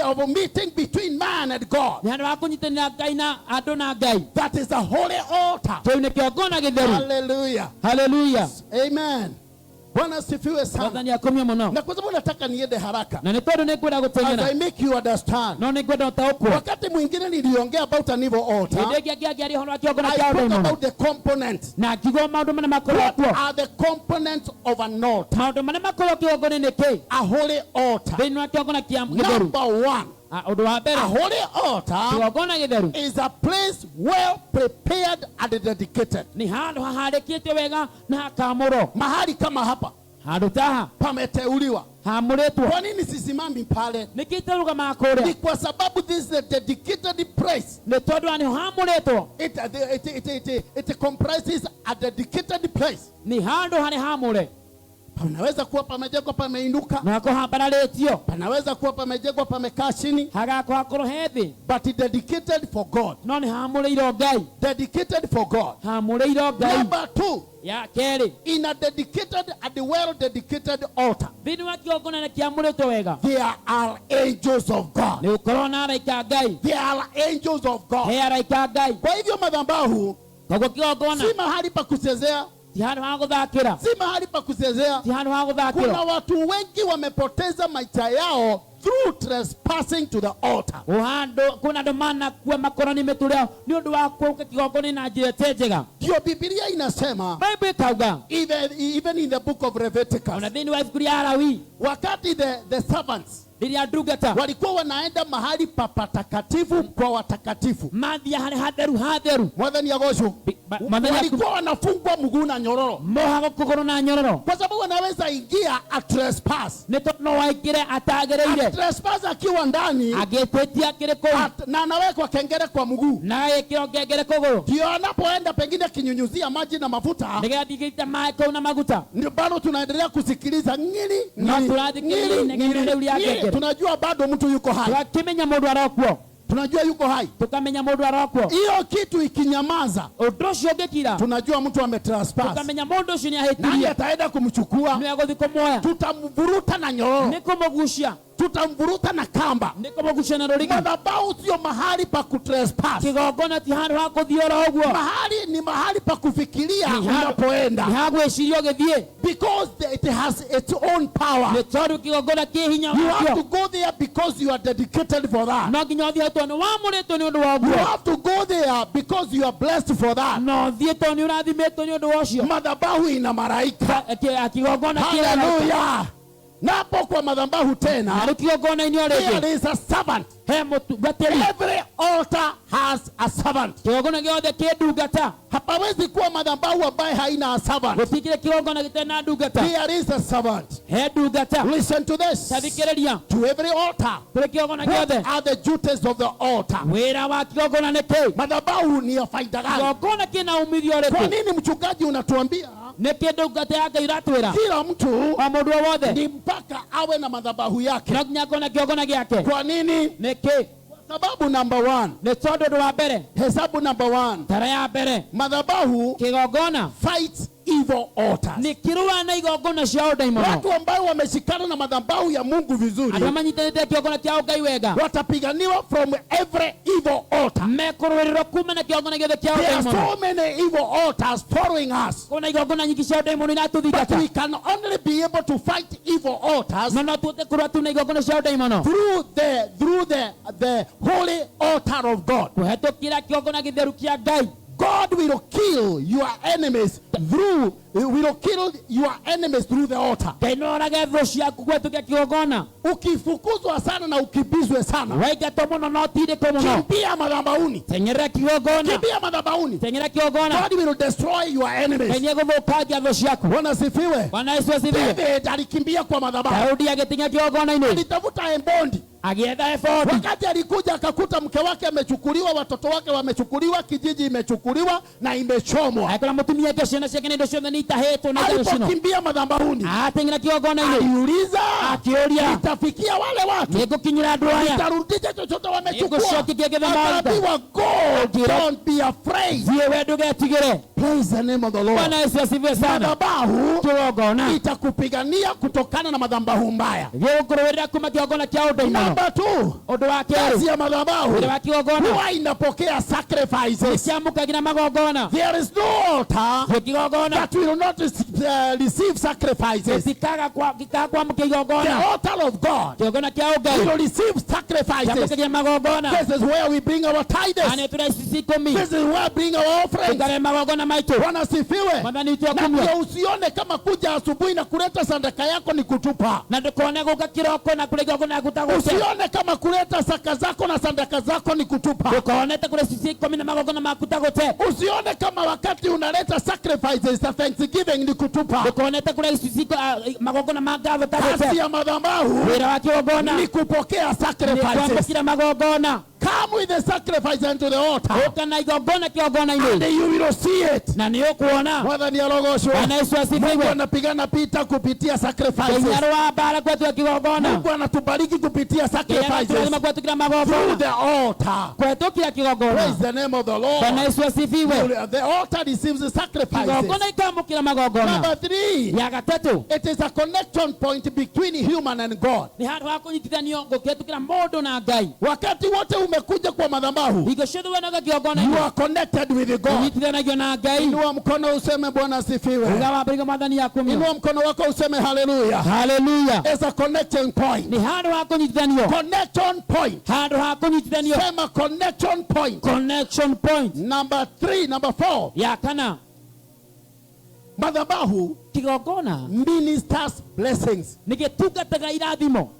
S1: of a meeting between man and God.
S2: nĩ handũ ha kũnyitanĩra Ngai na andũ na Ngai.
S1: That is a holy altar.
S2: Kĩu nĩ kĩgongona gĩtheru.
S1: Hallelujah.
S2: Haleluya.
S1: Amen. Bwana asifiwe sana.
S2: Mwathani akũmio mũno.
S1: Na kwa sababu nataka niende haraka,
S2: Na nĩ tondũ nĩ ngwenda
S1: as I
S2: gũteng'era,
S1: make you understand.
S2: no nĩ ngwenda ũtaũkwo.
S1: Wakati mwingine niliongea about an evil altar,
S2: Hĩndĩ ĩngĩ ngĩaria ũhoro wa kĩgongona
S1: I
S2: kĩa
S1: spoke
S2: ũndũ mũno.
S1: about the components.
S2: Na kiugo maũndũ marĩa makorwo
S1: What
S2: kuo.
S1: are the components of an altar?
S2: Maũndũ marĩa makorwo kĩgongona nĩ kĩĩ?
S1: A holy altar.
S2: Thĩinĩ wa kĩgongona kĩa gĩtheru.
S1: Number one,
S2: Ũndũ wa mbere
S1: A holy altar
S2: kĩgongona gĩtheru
S1: is a place well prepared and dedicated.
S2: nĩ handũ hahandĩkĩtwo wega na hakamũrwo.
S1: Mahali kama hapa
S2: Handũ taha
S1: pameteuliwa.
S2: hamũrĩtwo.
S1: Kwa nini sisimami pale?
S2: Nĩkĩ tũrũgamaga
S1: Ni
S2: kũrĩa?
S1: kwa sababu this is a dedicated place.
S2: Nĩ tondũ nĩ hamũrĩtwo.
S1: It comprises a dedicated place.
S2: Nĩ handũ harĩ hamũre.
S1: Panaweza kuwa pamejengwa pameinuka,
S2: Na kũhambaratio.
S1: panaweza kuwa pamejengwa pamekaa chini,
S2: Hagakorwo hakorwo he thĩ.
S1: but dedicated for God.
S2: No nĩ hamũrĩirwo Ngai.
S1: Dedicated for God.
S2: Hamũrĩirwo Ngai.
S1: Number 2,
S2: Ya kerĩ.
S1: in a dedicated and well dedicated altar,
S2: Thĩinĩ wa kĩgongona kĩamũrĩtwo wega.
S1: there are angels of God.
S2: Nĩ gũkorwo na araika Ngai.
S1: There are angels of God.
S2: He araika Ngai.
S1: Kwa hivyo madhabahu
S2: Koguo kĩgongona
S1: si mahali pa kuchezea,
S2: ti handũ ha gũthakĩra.
S1: si mahali pa kuchezea.
S2: Ti handũ ha
S1: Kuna
S2: gũthakĩra.
S1: watu wengi wamepoteza maisha yao through trespassing to the altar.
S2: Kuna andũ manakua makoroni mĩtũrĩ yao nĩ ũndũ wa kũrũka kĩgongona na njĩra ĩtarĩ njega.
S1: Ndio Biblia inasema,
S2: Bible ikauga
S1: even in the book of Leviticus,
S2: ona thĩinĩ wa ibuku rĩa Alawii
S1: wakati the servants
S2: rĩrĩa ndungata
S1: walikuwa wanaenda mahali pa patakatifu kwa watakatifu,
S2: mathiĩ harĩ hatheru
S1: mwathani agocwo, walikuwa wanafungwa mguu na nyororo,
S2: mohagwo kũgũrũ na nyororo,
S1: kwa sababu wanaweza ingia a trespass.
S2: nĩ tondũ no waingĩre atagĩrĩire,
S1: A trespass akiwa ndani
S2: agĩtĩtia kĩrĩ kũu
S1: na anawekwa kengele kwa mguu,
S2: na agĩkĩrwo ngengere kũgũrũ,
S1: ndio anapoenda pengine kinyunyuzia maji na mafuta,
S2: nĩgetha thigĩte maĩ kũu na maguta.
S1: ndio bado tunaendelea kusikiliza ngiri
S2: No tũrathikĩrĩria inegene rĩu rĩa ngengere.
S1: tunajua bado mtu yuko hai,
S2: Tũgakĩmenya mũndũ arokuo,
S1: tunajua yuko hai.
S2: tũkamenya mũndũ arokuo.
S1: Hiyo kitu ikinyamaza,
S2: Ũndũ ũcio ũngĩkira,
S1: tunajua mtu ametrespass.
S2: tũkamenya mũndũ ũcio
S1: Nani
S2: nĩahĩtirie,
S1: ataenda kumchukua?
S2: nĩ egũthiĩ kũmuoya,
S1: Tutamvuruta na nyororo,
S2: nĩ kũmũgucia,
S1: tutamvuruta na kamba.
S2: nĩ kũmũgucia na rũrigi.
S1: Madhabahu sio mahali pa kutrespass.
S2: Kĩgongona ti handũ ha gũthiĩ oro ũguo,
S1: Mahali ni mahali pa kufikiria
S2: Ni handũ-
S1: unapoenda,
S2: nĩ ha gwĩciria ũgĩthiĩ,
S1: because it has its own power.
S2: nĩ tondũ kĩgongona kĩ hinya
S1: You have to
S2: wakĩo.
S1: go there because you are dedicated for that.
S2: No nginya ũthiĩ tondũ nĩ wamũrĩtwo nĩ ũndũ wa
S1: You
S2: ũguo,
S1: have to go there because you are blessed for that.
S2: no thiĩ tondũ nĩ ũrathimĩtwo nĩ ũndũ wa ũcio.
S1: Madhabahu ina malaika.
S2: Kĩgongona kĩ
S1: Hallelujah. Napo kwa madhabahu tena,
S2: harĩ kĩgongona-inĩ o
S1: there
S2: rĩngĩ
S1: is a servant.
S2: he mũtungatĩri.
S1: Every altar has a servant.
S2: Kĩgongona gĩothe kĩ ndungata,
S1: Hapawezi kuwa madhabahu ambaye haina a servant.
S2: gũtikĩrĩ kĩgongona gĩtarĩ na ndungata.
S1: There is a servant.
S2: He ndungata,
S1: Listen to this.
S2: ta thikĩrĩria,
S1: To every altar,
S2: kũrĩ kĩgongona
S1: what
S2: gĩothe
S1: are the duties of the altar?
S2: wĩra wa kĩgongona nĩ kĩĩ?
S1: Madhabahu ni ya faida gani?
S2: Kĩgongona kĩna umithio
S1: Kwa
S2: ũrĩkũ?
S1: nini mchungaji unatuambia
S2: Nĩ kĩ ndungata ya Ngai ũratwĩra?
S1: kila mtu
S2: O mũndũ o wothe
S1: ni mpaka awe na madhabahu yake?
S2: no nginya akorwo na kĩgongona gĩake.
S1: Kwa nini?
S2: Nĩ kĩ?
S1: Sababu number 1,
S2: Nĩ tondũ ũndũ wa mbere,
S1: hesabu number 1,
S2: tara ya mbere,
S1: madhabahu
S2: kĩgongona
S1: fights evil altars.
S2: nĩ kĩrũa na igongona cia ũndaimono.
S1: Watu ambao wameshikana na madhabahu ya Mungu vizuri
S2: Andũ manyitanĩte kĩgongona kĩa Ngai wega
S1: watapiganiwa from every evil altar.
S2: mekũrũĩrĩrwo kuma na kĩgongona gĩothe kĩa
S1: There are
S2: ũndaimono.
S1: so many evil altars following us,
S2: Kuna igongona nyingĩ cia ũndaimono
S1: but
S2: iratũthingata,
S1: we can only be able to fight evil altars
S2: no no tũhote kũrũa tu na igongona cia ũndaimono
S1: through the holy altar of God.
S2: kũhetũkĩra kĩgongona gĩtheru kĩa Ngai.
S1: God will kill your enemies through the altar.
S2: Ngai no orage thũ ciaku kũhetũkĩra kĩgongona.
S1: Ukifukuzwa sana na ukibizwe sana,
S2: Waingatwo mũno no tindĩkwo mũno,
S1: kimbia madhabahuni,
S2: teng'erera kĩgongona,
S1: kimbia madhabahuni.
S2: teng'erera kĩgongona.
S1: God will destroy your
S2: Ngai
S1: enemies.
S2: nĩegũthũkangia thũ ciaku.
S1: Bwana sifiwe.
S2: Bwana Yesu asifiwe.
S1: David alikimbia kwa madhabahu,
S2: Daudi agĩtinya kĩgongona-inĩ,
S1: alitafuta embondi.
S2: agĩetha ebodi.
S1: Wakati alikuja akakuta mke wake amechukuliwa, watoto wake wamechukuliwa, kijiji imechukuliwa na imechomwa.
S2: Agĩkora mũtumia ũcio ciana ciake na indo ciothe nĩitahĩtwo na igano cino.
S1: Alipokimbia madhabahuni,
S2: Ateng'era kĩgongona-inĩ,
S1: aliuliza,
S2: akĩũria,
S1: itafikia wale watu,
S2: nĩngũkinyĩra andũ aya,
S1: itarudisha chochote wamechukua?
S2: nĩngũcokia kĩgĩthe maruta.
S1: Akaambiwa, go, don't be afraid.
S2: Thiĩ we ndũgetigĩre.
S1: Praise the name of the Lord.
S2: Bwana Yesu asifiwe sana.
S1: Madhabahu
S2: Kĩgongona
S1: itakupigania kutokana na madhabahu mbaya.
S2: gĩgũkũrũĩrĩra kuma kĩgongona kĩa ũndaimono.
S1: Number 2,
S2: Ũndũ wa
S1: kazi
S2: kerĩ,
S1: ya madhabahu
S2: wĩra wa kĩgongona
S1: huwa inapokea sacrifices.
S2: nĩciamũkagĩra magongona.
S1: There is no altar
S2: Gwĩ kĩgongona
S1: that will not receive sacrifices.
S2: gĩtikaga kwamũkia
S1: The
S2: igongona.
S1: altar of God
S2: Kĩgongona kĩa Ngai
S1: will receive sacrifices.
S2: ciamũkagia magongona.
S1: This is where we bring our tithes.
S2: Nĩ tũreci ikũmi,
S1: This is where we bring our offerings.
S2: tũkahe magongona maitu
S1: Bwana asifiwe.
S2: mwathani witũ
S1: Na
S2: akumio
S1: ndio usione kama kuja asubuhi na kuleta sadaka yako ni kutupa.
S2: na ndukone guka kiroko na kule igongona yaku ta gũte
S1: Usione kama kuleta zaka zako na sadaka zako ni kutupa.
S2: ndukonete kule cici ikũmi na magongona maku ta gũte
S1: Usione kama wakati unaleta sacrifices za thanksgiving ni kutupa.
S2: ndukonete kule cici magongona ma ngatho ta
S1: Kazi
S2: gũte
S1: ya madhabahu
S2: wĩra wa kĩgongona
S1: ni kupokea
S2: nĩ
S1: sacrifices.
S2: kwamũkĩra magongona
S1: Come with the sacrifice unto the altar
S2: ũka na igongona
S1: and
S2: kĩgongona-inĩ
S1: you will see it.
S2: na nĩ ũkuona
S1: Mwathani arogoshwe.
S2: Bwana Yesu
S1: Mungu
S2: asifiwe
S1: anapigana pita kupitia sacrifices.
S2: Kenya rwa bara kwetu ya kĩgongona
S1: Mungu anatubariki kupitia
S2: Kenya
S1: sacrifices
S2: tũrathima kwetukĩra
S1: through
S2: magongona
S1: the altar.
S2: kwetũkĩra kĩgongona
S1: Praise the name of the Lord.
S2: Bwana Yesu asifiwe
S1: The altar receives the sacrifices.
S2: kĩgongona ikamũkĩra magongona
S1: Number 3,
S2: ya gatatũ
S1: it is a connection point between human and God.
S2: nĩ handũ ha kũnyitithanio gũkĩhetũkĩra mũndũ na Ngai
S1: Wakati wote umekuja kwa madhabahu,
S2: hingo ciothe wenaga
S1: you
S2: kĩgongona
S1: are connected with God.
S2: ũnyitithanagio na Ngai
S1: Inua mkono useme Bwana asifiwe.
S2: uga wambĩrĩga mwathani yakumio
S1: Inua mkono wako useme hallelujah.
S2: haleluya
S1: It's a connection point.
S2: nĩ handũ ha kũnyitithanio
S1: Connection point.
S2: handũ ha kũnyitithanio
S1: Sema connection point.
S2: connection point
S1: Number 3, number 4.
S2: ya kana
S1: Madhabahu
S2: kĩgongona
S1: ministers blessings.
S2: nĩ gĩtungataga irathimo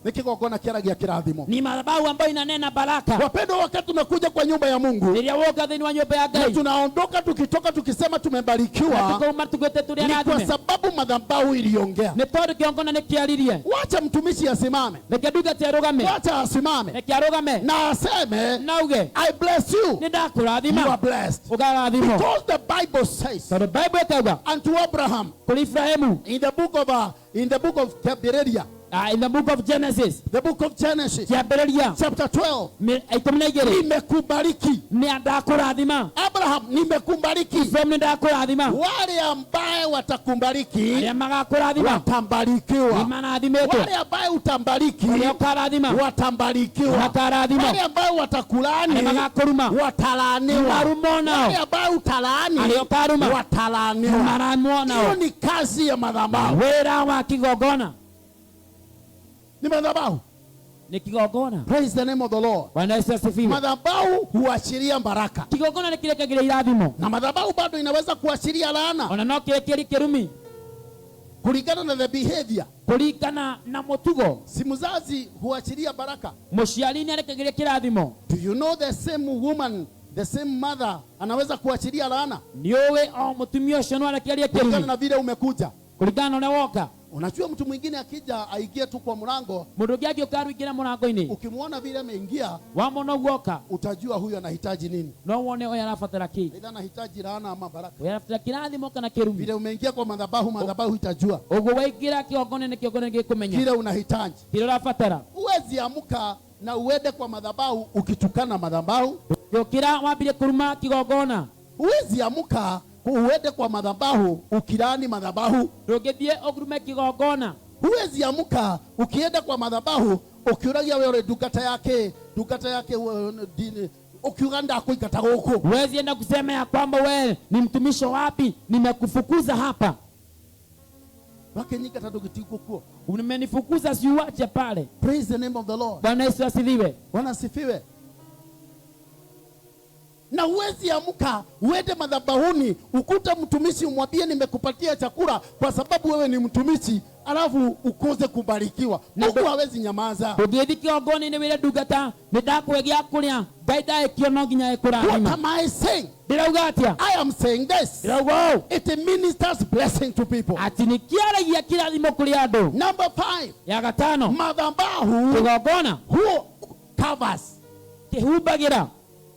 S1: Ni kigongona kĩaragia kĩrathimo.
S2: ni madhabahu ambayo inanena baraka
S1: Wapendwa, wakati tunakuja kwa nyumba ya Mungu
S2: rĩrĩa woka thĩinĩ wa nyũmba ya
S1: na
S2: Ngai
S1: tunaondoka tukitoka tukisema
S2: na
S1: tumebarikiwa,
S2: tũkauma tugĩte tũrĩ
S1: ni kwa
S2: arathime
S1: sababu madhabahu iliongea.
S2: nĩ tondũ kĩgongona nĩ kĩaririe
S1: Wacha mtumishi asimame,
S2: reke ndungati arũgame
S1: wacha asimame
S2: reke arũgame
S1: na aseme,
S2: nauge
S1: I bless you,
S2: nĩ
S1: you are
S2: ndakũrathima
S1: blessed.
S2: ũkarathimwo
S1: Because the Bible says
S2: tondũ Bible ĩkauga
S1: unto Abraham
S2: kũrĩ Ibrahimu
S1: in the book of Kebirithia,
S2: in the book of Genesis
S1: the book of Genesis
S2: kĩambĩrĩria
S1: chapter 12,
S2: ikũmi na igĩrĩ
S1: nimekubariki
S2: nĩ ndakũrathima
S1: Abraham, nimekubariki.
S2: Ibrahimu nĩ ndakũrathima
S1: Wale ambaye watakubariki
S2: arĩa magakũrathima
S1: watambarikiwa.
S2: nĩmarathimĩtwo
S1: Wale ambaye utambariki
S2: ũrĩa ũkarathima
S1: watambarikiwa.
S2: makarathima
S1: Wale ambaye watakulaani
S2: arĩa magakũruma
S1: watalaaniwa.
S2: marumwo nao
S1: Wale ambaye utalaani
S2: arĩa ũkaruma
S1: watalaaniwa.
S2: maramwo nao
S1: Hiyo ni kazi ya madhabahu.
S2: wĩra wa kĩgongona
S1: Ni madhabahu.
S2: nĩ kĩgongona
S1: Praise the name of the Lord.
S2: Bwana Yesu asifiwe
S1: Madhabahu huashiria baraka,
S2: kĩgongona nĩ kĩrekagĩra irathimo
S1: na madhabahu bado inaweza kuashiria laana
S2: ona no kĩrekeri kĩrumi
S1: kulingana na the behavior.
S2: kũringana na mũtugo
S1: Si mzazi huashiria baraka.
S2: mũciari nĩ arekagĩria kĩrathimo
S1: Do you know the same woman, the same mother anaweza kuashiria laana
S2: nĩũĩ o mũtumia ũcio no arekeria
S1: kulingana
S2: kĩrumi
S1: na vile umekuja?
S2: kũringana na ũrĩa woka
S1: Unajua mtu mwingine akija aingie tu kwa mlango,
S2: mũndũ ũngĩ angĩũka arũingĩra mũrango-inĩ
S1: ukimwona vile ameingia,
S2: wamona ũguo oka
S1: utajua huyu anahitaji nini.
S2: no wone ũyũ arabatara kĩ
S1: Aidha anahitaji laana ama baraka.
S2: ũyũ arabatara kĩrathimo kana kĩrumi
S1: Vile umeingia kwa madhabahu itajua
S2: ũguo waingĩra kĩgongona nĩ kĩgongona gĩkũmenya
S1: kile unahitaji.
S2: kĩrĩa ũrabatara
S1: Huwezi amka na uende kwa madhabahu ukitukana madhabahu.
S2: gĩũkĩra wambire kũruma kĩgongona
S1: Huwezi amka uende kwa madhabahu ukilani madhabahu.
S2: ndũngĩthiĩ ũgurume kĩgongona
S1: Huwezi amka ukienda kwa madhabahu ukiuragia wewe dukata yake ukiuga ndakuikata gũkũ.
S2: huwezi enda kusema ya kwamba wewe ni mtumishi wapi nimekufukuza hapa
S1: Wakenyika tadogitiku kuo.
S2: umenifukuza siuache pale
S1: Praise the name of the Lord.
S2: Bwana Yesu asifiwe
S1: Bwana asifiwe. Na huwezi amka uende madhabahuni ukuta mtumishi umwambie nimekupatia chakula kwa sababu wewe ni mtumishi, alafu ukoze kubarikiwa. Mungu hawezi nyamaza.
S2: ndũngĩthi kĩgongona-inĩ wĩre ndungata nĩ ndakuhe gĩa kũrĩa Ngai ndaĩkio no nginya
S1: What
S2: ĩkũrathima
S1: am I saying?
S2: ndĩrauga atĩa
S1: I am saying this.
S2: ndĩrauga ũũ
S1: It ministers blessing to people.
S2: atĩ nĩ kĩaragia kĩrathimo kũrĩ andũ
S1: Number 5.
S2: ya gatano
S1: Madhabahu
S2: kĩgongona
S1: who covers.
S2: kĩhumbagĩra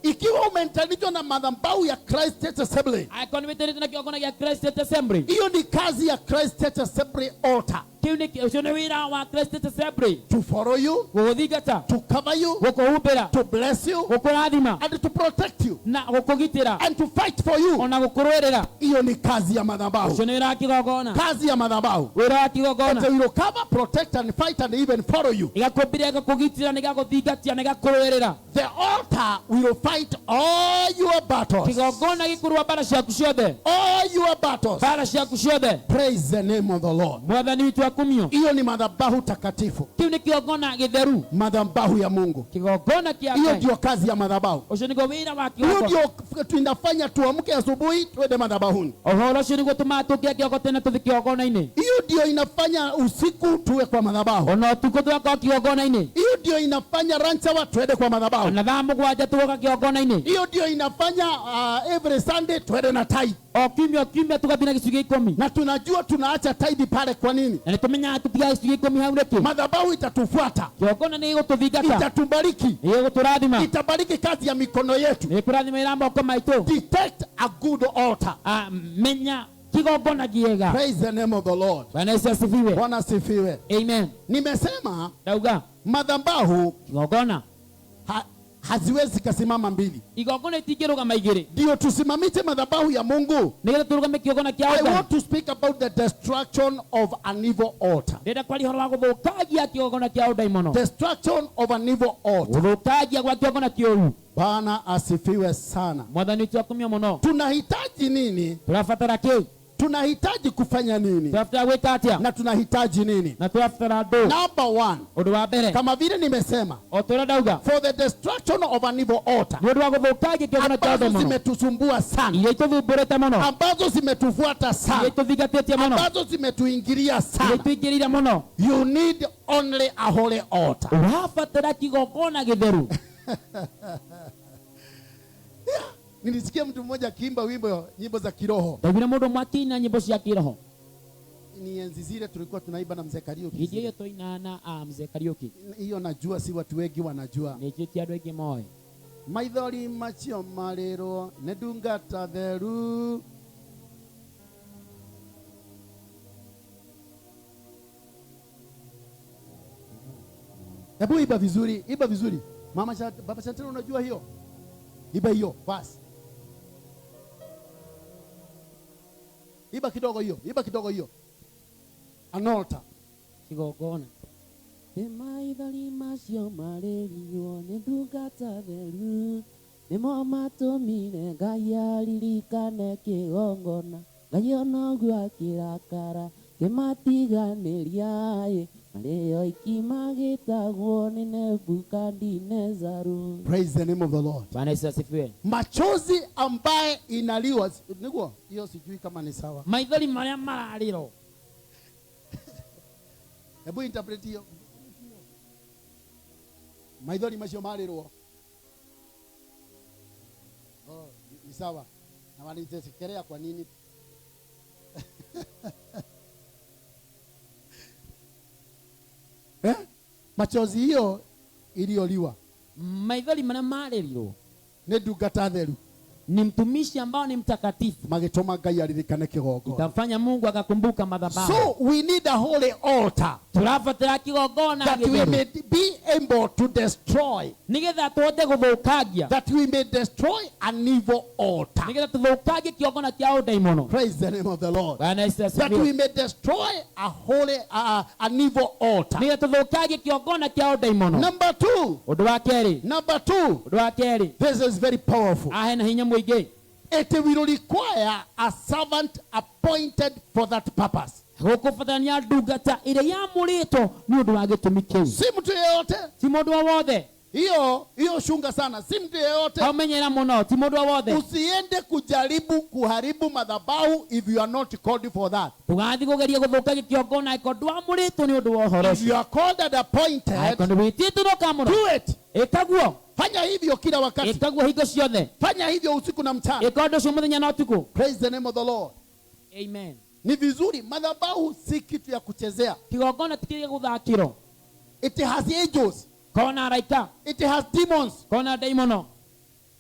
S1: Ikiwa umenitanishwa na madhabahu ya Christ Church Assembly,
S2: angĩkorwo nĩ wĩtĩrĩte na kĩgongona gĩa Christ Church Assembly
S1: hiyo ni kazi ya Christ Church Assembly altar.
S2: ũcio nĩ wĩra wa Christ Church Assembly
S1: To follow you,
S2: gũgũthingata
S1: to cover you,
S2: gũkũhumbĩra
S1: to bless you,
S2: gũkũrathima
S1: and to protect you,
S2: na gũkũgitĩra
S1: and to fight for you.
S2: ona gũkũrũĩrĩra
S1: Hiyo ni kazi ya madhabahu.
S2: ũcio nĩ wĩra wa kĩgongona
S1: Kazi ya madhabahu.
S2: wĩra wa
S1: That
S2: kĩgongona
S1: they will cover, protect, and fight, and even follow you.
S2: ĩgakũmbĩra ĩgakũgitĩra na ĩgagũthingatia na ĩgakũrũĩrĩra
S1: The altar will fight all your battles.
S2: kĩgongona gĩkũrũa mbara ciaku ciothe
S1: All your battles.
S2: mbara ciaku ciothe
S1: Praise the name of the Lord.
S2: mwathani witũ kumio
S1: Hiyo ni madhabahu takatifu,
S2: kiu ni kiogona githeru
S1: madhabahu ya Mungu.
S2: kigogona kia
S1: Hiyo
S2: Ngai
S1: ndio kazi ya madhabahu.
S2: ucio niguo wira wa
S1: Hiyo
S2: kiogo
S1: ndio tunafanya tuamke asubuhi twende madhabahuni.
S2: ohoro ucio niguo tuma tukia kiogo tena tuthi kiogona-ini
S1: Hiyo ndio inafanya usiku tuwe kwa madhabahu.
S2: ona utuko twaka kiogona-ini
S1: Hiyo ndio inafanya ranchawa twende kwa madhabahu.
S2: ona thaa mugwanja tugoka kiogona-ini
S1: Hiyo ndio inafanya every Sunday twende na tithe.
S2: o kiumia tugathi na gicunjĩ 10
S1: Na tunajua tunaacha tithe pale kwa nini?
S2: na nĩtũmenyaga tũtigaga gĩcunjĩ 10 hau nĩkĩ
S1: Madhabahu itatufuata,
S2: kĩogona nĩ gĩgũtũthingata
S1: itatubariki,
S2: nĩ gĩgũtũrathima
S1: itabariki kazi ya mikono yetu.
S2: nĩ kũrathima ĩra moko maitũ
S1: Detect a good altar.
S2: menya kĩgongona kĩega.
S1: Praise the name of the Lord.
S2: Bwana Yesu asifiwe.
S1: Bwana asifiwe.
S2: Amen.
S1: Nimesema
S2: Dauga
S1: madhabahu
S2: kĩgongona
S1: haziwezi kasimama mbili.
S2: igongona itingĩrũgama igĩrĩ
S1: Ndio tusimamishe madhabahu ya Mungu.
S2: nĩgetha tũrũgame kĩgongona kĩa
S1: I
S2: Ngai.
S1: want to speak about the destruction of an evil altar.
S2: ndĩrenda kwaria ũhoro wa gũthũkangia kĩgongona kĩa ũdaimono.
S1: Destruction of an evil altar.
S2: gũthũkangia gwa kĩgongona kĩũru.
S1: Bwana asifiwe sana.
S2: Mwathani witũ akumia mũno.
S1: Tunahitaji nini?
S2: Tũrabatara kĩĩ?
S1: Tunahitaji kufanya nini?
S2: Tũrabatara gwĩka atĩa?
S1: Na tunahitaji nini?
S2: Na tũrabatara ndũ.
S1: Number one,
S2: ũndũ wa mbere
S1: kama vile nimesema,
S2: o tũrĩa ndauga
S1: for the destruction of an evil altar,
S2: nĩ ũndũ wa gũthũkangia kĩgongona kĩa
S1: ambazo
S2: ũdaimono
S1: zimetusumbua sana,
S2: iria itũthumbũrĩte mũno,
S1: ambazo zimetufuata
S2: iria
S1: sana,
S2: itũthingatĩtie mũno,
S1: ambazo zimetuingilia
S2: iria
S1: sana.
S2: itũingĩrĩire mũno.
S1: You need only a holy altar.
S2: ũrabatara kĩgongona gĩtheru.
S1: Nilisikia mtu mmoja akiimba nyimbo za kiroho.
S2: ndaiguire mũndũ ũmwe akĩina nyĩmbo cia kĩroho.
S1: Ni enzi zile tulikuwa tunaiba na mzee Kariuki.
S2: hĩndĩ ĩyo tũinana mzee Kariuki.
S1: Hiyo najua si watu wengi wanajua.
S2: nĩ njĩtie andũ aingĩ moĩ.
S1: Maithori macio marĩrwo nĩ ndungata theru. Hebu iba vizuri, iba vizuri. Baba Chantel unajua hiyo? Iba hiyo, basi. Iba kidogo hiyo, iba kidogo hiyo. An altar.
S2: kĩgongona nĩ maithori macio marĩrirwo nĩ ndungata theru nĩmo matũmire Ngai aririkane kĩgongona. Ngai ona ũguo akĩrakara kĩmatiganĩria marĩ oiki magĩtagwo nĩ Nebukadinezaru.
S1: Praise the name of the Lord.
S2: Bwana Yesu asifiwe.
S1: Machozi ambaye inaliwa, niguo hiyo sijui kama ni sawa.
S2: maithori marĩa mararĩrwo.
S1: Hebu interpret hiyo. Maithori macio marĩrwo. Ni sawa. Na wanitekelea kwa nini? Machozi hiyo iliyoliwa.
S2: maithori marĩa marĩrirwo
S1: Nĩ ndungata theru.
S2: ni mtumishi ambao ni mtakatifu.
S1: Magĩtũma Ngai aririkane kĩgongona.
S2: Itamfanya Mungu akakumbuka madhabahu.
S1: So we need a holy altar
S2: tũrabatara kĩgongona
S1: that we
S2: gĩtheru
S1: may be able to destroy,
S2: nĩgetha tũhote gũthũkangia,
S1: that we may destroy an evil altar.
S2: nĩgetha tũthũkangie kĩgongona kĩa ũdaimono.
S1: Praise the name of the Lord.
S2: Bwana Yesu
S1: That
S2: asifiwe.
S1: we may destroy a holy, an evil altar.
S2: nĩgetha tũthũkangie kĩgongona kĩa ũdaimono.
S1: Number two,
S2: ũndũ wa kerĩ,
S1: this is very powerful.
S2: hena hinya mũingĩ.
S1: It will require a servant appointed for that purpose.
S2: gũkũbatarania ndungata ĩrĩa yamũrĩtwo nĩ ũndũ wa gĩtũmi kĩu.
S1: Si mtu yeyote.
S2: ti mũndũ o wothe.
S1: Hiyo shunga sana. Si mtu yeyote.
S2: haumenyera mũno, ti mũndũ o wothe.
S1: Usiende kujaribu kuharibu madhabahu if you are not called for that.
S2: ndũgathiĩ kũgeria gũthũkangia kĩgongona angĩkorwo ndwamũrĩtwo nĩ ũndũ wa ũhoro
S1: If you are called and appointed,
S2: angĩkorwo nĩwĩtĩtwo mũno,
S1: do it.
S2: ĩka guo.
S1: Fanya hivyo kila wakati.
S2: ĩka guo hingo ciothe.
S1: Fanya hivyo usiku na mchana.
S2: ĩka ũndũ ũcio mũthenya na ũtukũ.
S1: Praise the name of the Lord.
S2: Amen.
S1: Ni vizuri, madhabahu si kitu ya kuchezea.
S2: kĩgongona ti kĩrĩa gũthakĩrwo.
S1: It has angels.
S2: korwo araika,
S1: It has demons.
S2: korwo ndaimono.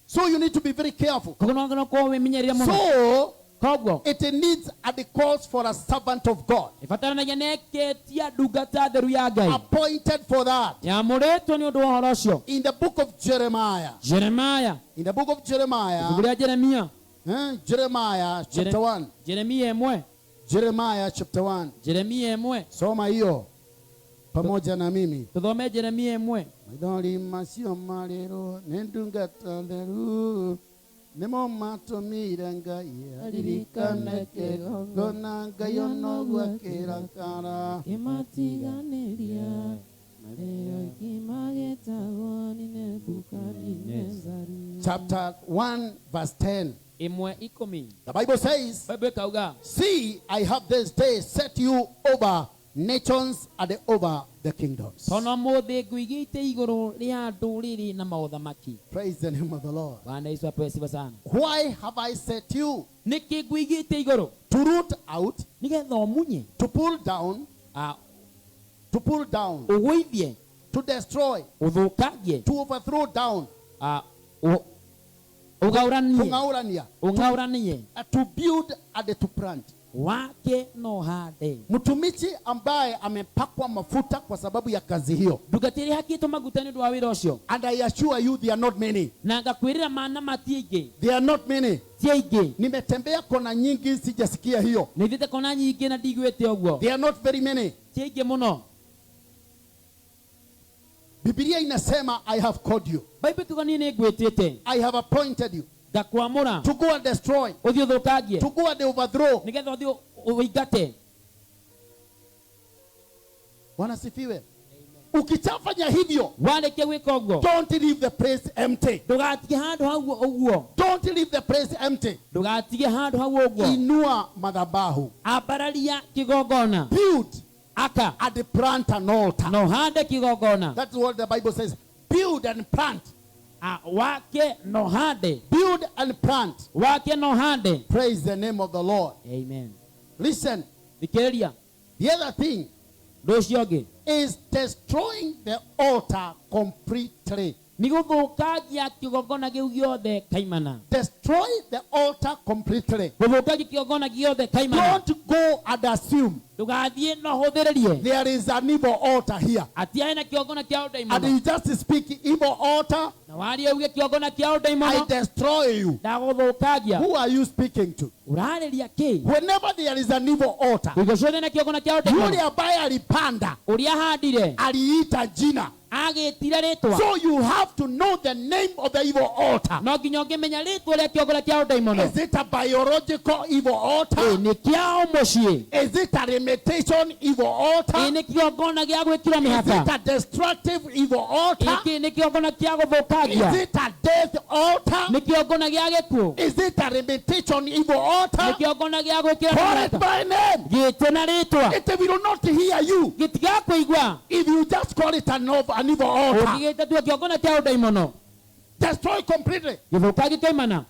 S1: So you need to be very careful.
S2: koguo no nginya ũkorwo wĩmenyerere mũno.
S1: So
S2: koguo
S1: it needs and it calls for a servant of God
S2: ĩbataranagia nekĩtia ndungata theru ya Ngai
S1: appointed for that.
S2: yamũrĩtwo nĩ ũndũ wa ũhoro ũcio.
S1: In the book of Jeremiah.
S2: Jeremia,
S1: In the book of Jeremiah.
S2: ibuku rĩa Jeremia.
S1: Jeremiah chapter 1.
S2: Jeremia 1.
S1: Jeremiah chapter 1.
S2: Jeremia 1.
S1: Soma hiyo pamoja na mimi.
S2: Tuthome Jeremia 1.
S1: Maithori macio marĩrwo nĩ ndungata theru nimo matumire ngai aririkane kĩgongona ngai ono gwakĩra kara
S2: Kimatiganĩria marĩo kimagetagwo nĩ Nebukadinezari.
S1: chapter 1 verse 10.
S2: Imwe ikumi.
S1: The Bible says,
S2: Bible kauga.
S1: see, I have this day set you over nations and over the kingdoms.
S2: Tono mũthĩ ngũigĩte igũrũ rĩa ndũrĩrĩ na maũthamaki.
S1: Praise the name of the Lord.
S2: Bwana Yesu apewe sifa sana.
S1: Why have I set you?
S2: Nĩkĩ ngũigĩte igũrũ?
S1: To root out,
S2: Nĩgetha ũmunye.
S1: to pull down,
S2: Ũgũithie.
S1: to destroy,
S2: Ũthũkangie.
S1: to overthrow down,
S2: Ũng'aũranie. Ũng'aũranie.
S1: to build and to plant.
S2: Wake no hande.
S1: Mtumishi ambaye amepakwa mafuta kwa sababu ya kazi hiyo.
S2: Ndũgatĩrĩ hakĩtwo maguta nĩ ũndũ wa wĩra ũcio.
S1: And I assure you they are not many.
S2: Na ngakwĩrĩra mana matiĩngĩ.
S1: They are not many.
S2: Ti aingĩ.
S1: Nimetembea kona nyingi sijasikia hiyo.
S2: Nĩthiĩte kona nyingĩ na ndigwĩte ũguo.
S1: They are not very many.
S2: Ti aingĩ mũno.
S1: Biblia inasema I have called you.
S2: Bible tuga niĩ nĩngwĩtĩte.
S1: I have appointed you
S2: Ngakwamũra.
S1: to go and destroy,
S2: Ũthiĩ ũthũkangie.
S1: to go and overthrow.
S2: Nĩgetha ũthiĩ ũingate.
S1: Bwana sifiwe. Ukitafanya hivyo,
S2: Warĩkia gwĩka ũguo.
S1: don't leave the place empty.
S2: Ndũgatige handũ hau ũguo.
S1: Don't leave the place empty.
S2: Ndũgatige handũ hau ũguo.
S1: Inua madhabahu.
S2: Ambararia kĩgongona.
S1: Build
S2: Aka.
S1: and plant an altar.
S2: No hande kĩgongona.
S1: That's what the Bible says. Build and plant.
S2: Wake no hande.
S1: Build and plant.
S2: Wake no hande.
S1: Praise the name of the Lord.
S2: Amen.
S1: Listen,
S2: Thikĩrĩria.
S1: the other thing
S2: Ndũcio ũngĩ.
S1: is destroying the altar completely.
S2: Nĩ gũthũkangia kĩgongona kĩu gĩothe kaimana.
S1: Destroy the altar completely.
S2: Gũthũkangia kĩgongona gĩothe kaimana.
S1: Don't go and assume
S2: Ndũgathiĩ na ũhũthĩrĩrie.
S1: there is an evil altar here.
S2: Atĩ arĩ na kĩgongona kĩa
S1: And
S2: ũdaimono.
S1: you just speak evil altar,
S2: Na waria uge kĩgongona kĩa
S1: I
S2: ũdaimono.
S1: destroy you.
S2: Ndagũthũkangia.
S1: Who are you speaking to?
S2: Ũrarĩria kĩ?
S1: Whenever there is an evil altar,
S2: Hingo ciothe na kĩgongona kĩa
S1: yule
S2: ũdaimono.
S1: ambaye alipanda
S2: Ũrĩa ahandire.
S1: aliita jina.
S2: Agĩtire rĩtwa.
S1: So you have to know the name of the evil altar.
S2: No nginya ũngĩmenya rĩtwa rĩa kĩgongona kĩa ũdaimono.
S1: Is it a biological evil altar?
S2: Nĩ kĩa mũciĩ.
S1: Is it a limitation evil altar?
S2: Nĩ kĩgongona gĩa gwĩkĩra
S1: Is
S2: mĩhaka.
S1: it a destructive evil altar?
S2: Nĩ kĩgongona kĩa
S1: Is
S2: gũthũkangia.
S1: it a death altar?
S2: Nĩ kĩgongona gĩa gĩkuũ.
S1: Is it a limitation evil
S2: Nĩ
S1: altar?
S2: kĩgongona gĩa gwĩkĩra
S1: Call it
S2: mĩhaka.
S1: by name.
S2: Gĩte na rĩtwa.
S1: It will not hear you
S2: Gĩtigakũigua.
S1: if you just call it an evil altar.
S2: Ũngĩgĩte tu kĩgongona kĩa ũdaimono.
S1: Destroy completely.
S2: Gĩthũkangia kaimana.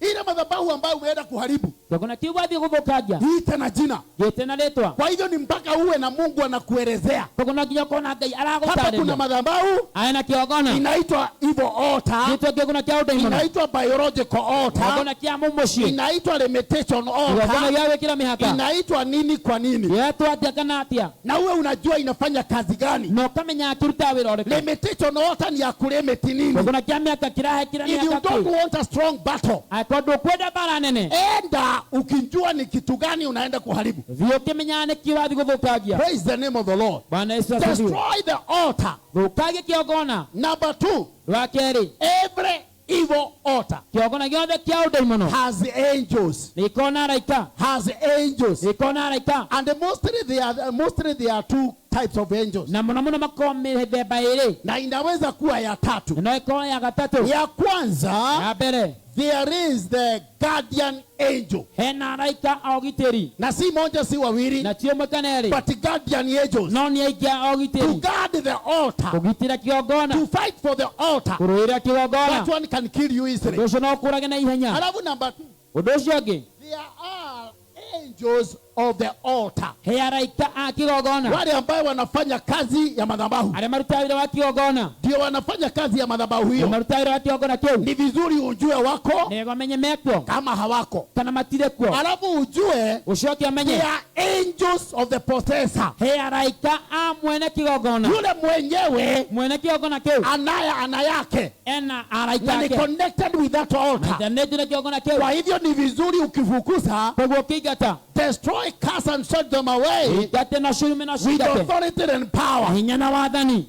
S1: Ile madhabahu ambayo umeenda kuharibu,
S2: Kĩgongona kĩu wathiĩ gũthũkangia.
S1: iite na jina.
S2: Gĩte na rĩtwa.
S1: Kwa hivyo ni mpaka uwe na Mungu anakuelezea.
S2: Kĩgongona nginya ũkona Ngai
S1: Hapa kuna
S2: aragũtarĩria.
S1: madhabahu
S2: Arĩ na kĩgongona.
S1: inaitwa evil altar,
S2: Gĩtwa kĩgongona kĩa ũdaimono.
S1: inaitwa biological altar,
S2: Kĩgongona kĩa mũciĩ.
S1: inaitwa limitation
S2: Kĩgongona
S1: altar,
S2: gĩa gwĩkĩra mĩhaka.
S1: inaitwa nini kwa nini,
S2: Gĩetwo atĩa kana atĩa.
S1: na uwe unajua inafanya kazi gani.
S2: Na ũkamenya akĩruta wĩra ũrĩkũ.
S1: Limitation altar ni ya kulimit nini.
S2: Kĩgongona kĩa mĩhaka kĩrahekĩra
S1: If you
S2: mĩhaka
S1: don't
S2: kĩ.
S1: want a strong battle,
S2: Angĩkorwo ndũkwenda mbara nene.
S1: enda ukijua ni kitu gani unaenda kuharibu.
S2: Thiĩ ũkĩmenyaga nĩkĩ wathiĩ gũthũkangia.
S1: Praise the name of the Lord.
S2: Bwana Yesu asifiwe.
S1: Destroy the altar.
S2: Thũkangia kĩgongona.
S1: Number 2,
S2: Wa kerĩ.
S1: every evil altar
S2: Kĩgongona gĩothe kĩa ũdaimono.
S1: has angels.
S2: Nĩkorwo na araika.
S1: Has angels.
S2: Nĩkorwo na araika.
S1: And mostly there are two types of angels.
S2: Na mũno mũno makorwo mĩthemba ĩrĩ.
S1: Na inaweza kuwa ya tatu.
S2: No ĩkorwo ya gatatũ.
S1: Ya kwanza,
S2: Ya mbere.
S1: there is the guardian angel.
S2: Hena araika a ũgitĩri.
S1: Na si moja si wawili,
S2: Na ti ũmwe kana erĩ.
S1: but guardian angels.
S2: No nĩ aingĩ a
S1: To
S2: ũgitĩri.
S1: guard the altar.
S2: Kũgitĩra kĩgongona.
S1: To fight for the altar.
S2: Kũrũĩrĩra kĩgongona.
S1: That one can kill you
S2: Ũndũ
S1: easily.
S2: ũcio no ũkũrage na ihenya.
S1: Alafu number 2,
S2: Ũndũ ũcio ũngĩ.
S1: there are angels of the altar.
S2: He araika a kĩgongona.
S1: Wale ambao wanafanya kazi ya madhabahu.
S2: Arĩa marutaga wĩra wa kĩgongona.
S1: Ndio wanafanya kazi ya madhabahu
S2: Arĩa
S1: hiyo.
S2: marutaga wĩra wa kĩgongona kĩu.
S1: Ni vizuri ujue wako
S2: Nĩguo amenye mekuo.
S1: kama hawako.
S2: Kana matirĩ kuo.
S1: Alafu ujue
S2: Ũcoke amenye.
S1: they are angels of the possessor.
S2: He araika a mwene kĩgongona.
S1: Yule mwenyewe
S2: Mwene kĩgongona kĩu.
S1: ana yake
S2: Ena araika
S1: na ni
S2: ake.
S1: connected with that altar.
S2: Internet na kĩgongona kĩu.
S1: Kwa hivyo ni vizuri ukifukuza,
S2: Koguo ũkĩingata.
S1: destroy, curse and set them away
S2: Ingate na curume na
S1: with
S2: cingate.
S1: authority and power.
S2: Hinya na wathani.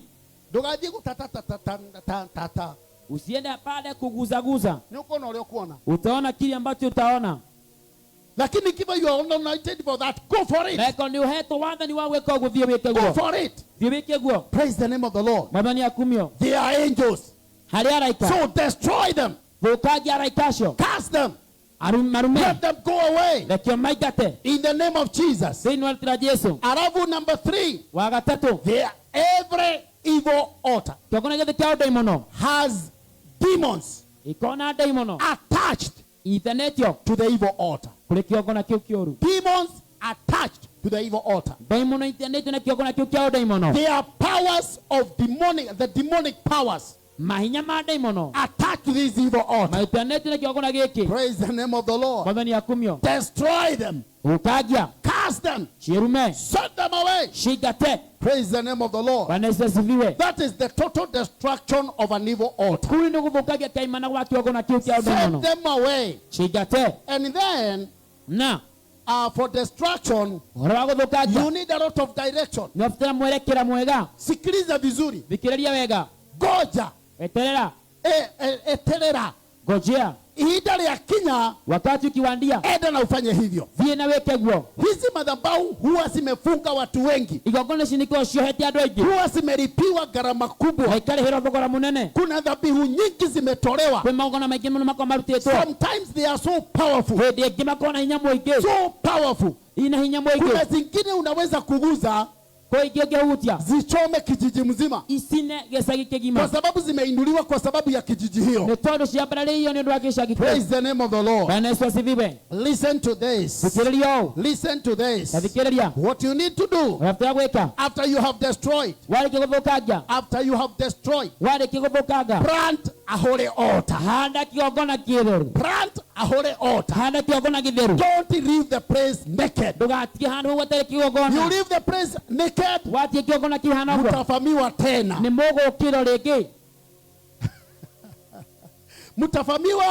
S1: Ndugathiĩ gũtatatata
S2: Usiende pale kuguzaguza.
S1: Ni uko na ule kuona.
S2: Utaona kile ambacho utaona.
S1: Lakini kiva you are anointed for that, go for it.
S2: Leko ni uheto wanda ni wawe kwa guthio weke
S1: Go
S2: guo.
S1: for it.
S2: Thio weke guo.
S1: Praise the name of the Lord.
S2: Mabani akumio.
S1: They are angels.
S2: Hari araika.
S1: So destroy them.
S2: Thukagia araikasho.
S1: Cast them.
S2: Marume.
S1: Let them go away.
S2: Lekio maigate.
S1: In the name of Jesus.
S2: Thĩinĩ wa rĩtĩra Jesũ.
S1: Arabu number 3.
S2: Wa gatatũ.
S1: They are every evil altar
S2: Kĩongo gĩothe kĩa ũdaimono.
S1: has demons
S2: Ikona daimono.
S1: attached
S2: Ithanĩtio
S1: to the evil altar.
S2: kũrĩ kĩongona kĩu kĩũru.
S1: Demons attached to the evil altar.
S2: Daimono ithanĩtio na kĩongona kĩu kĩa ũdaimono.
S1: They are powers of the demonic powers
S2: Mahinya ma daimono.
S1: attached to this evil altar.
S2: Maithanĩtio na kĩongona gĩkĩ.
S1: Praise the name of the Lord.
S2: Mwathani akumio.
S1: Destroy them.
S2: Ũkagia.
S1: Cast them.
S2: Ciĩrume.
S1: Send them away.
S2: Cingate.
S1: Praise the name of the Lord.
S2: Bwana Yesu asifiwe.
S1: That is the total destruction of an evil altar.
S2: Kũu nĩ gũthũkagia kaimana gwa kĩongona kĩu kĩa
S1: Send
S2: ũdaimono.
S1: them away.
S2: Cingate.
S1: And then,
S2: Na
S1: for destruction,
S2: ũhoro wa gũthũkagia.
S1: you need a lot of direction.
S2: Nĩ ũbatara mwerekera mwega.
S1: Sikiliza vizuri.
S2: Thikĩrĩria wega.
S1: Goja.
S2: Eterera.
S1: Etelera.
S2: Ngojea.
S1: Ihinda rĩa kinya,
S2: Wakati ukiwandia.
S1: enda na ufanye hivyo.
S2: Thiĩ na wĩke guo.
S1: Hizi madhabahu huwa zimefunga watu wengi.
S2: Igongona ici nĩkĩo ciohete andũ aingĩ.
S1: Huwa zimelipiwa gharama
S2: Na
S1: kubwa.
S2: ikarĩhĩrwo thogora mũnene.
S1: Kuna dhabihu nyingi zimetolewa.
S2: Kwĩ magongona maingĩ mũno makorwo marutĩtwo.
S1: Sometimes they are so powerful.
S2: Hĩndĩ ĩngĩ makorwo na hinya mũingĩ.
S1: So powerful.
S2: Ina hinya
S1: Kuna
S2: mũingĩ.
S1: zingine unaweza kuguza
S2: Kwa ingĩ ũngĩhutia.
S1: zichome kijiji mzima.
S2: Icine gĩcagi
S1: Kwa
S2: kĩgima.
S1: sababu zimeinuliwa kwa sababu ya kijiji hiyo.
S2: Nĩ tondũ ciambarĩirio nĩ ũndũ wa gĩcagi
S1: Praise
S2: kĩu.
S1: the name of the Lord.
S2: Bwana Yesu asifiwe.
S1: Listen to this.
S2: Thikĩrĩria ũũ.
S1: Listen to this.
S2: Na thikĩrĩria.
S1: What you need to do
S2: Ũrabatara gwĩka.
S1: after you have destroyed,
S2: Warĩkia gũthũkangia.
S1: after you have destroyed,
S2: Warĩkia gũthũkanga.
S1: plant a holy altar.
S2: Handa kĩongona kĩtheru.
S1: Plant a holy altar.
S2: Handa kĩongona gĩtheru.
S1: Don't leave the place naked.
S2: Ndũgatige handũ hau hatarĩ
S1: You
S2: kĩongona.
S1: leave the place naked,
S2: Watie kĩongona kĩu hana ũguo.
S1: mutafamiwa tena.
S2: Nĩ mũgũkĩrwo rĩngĩ.
S1: Mutafamiwa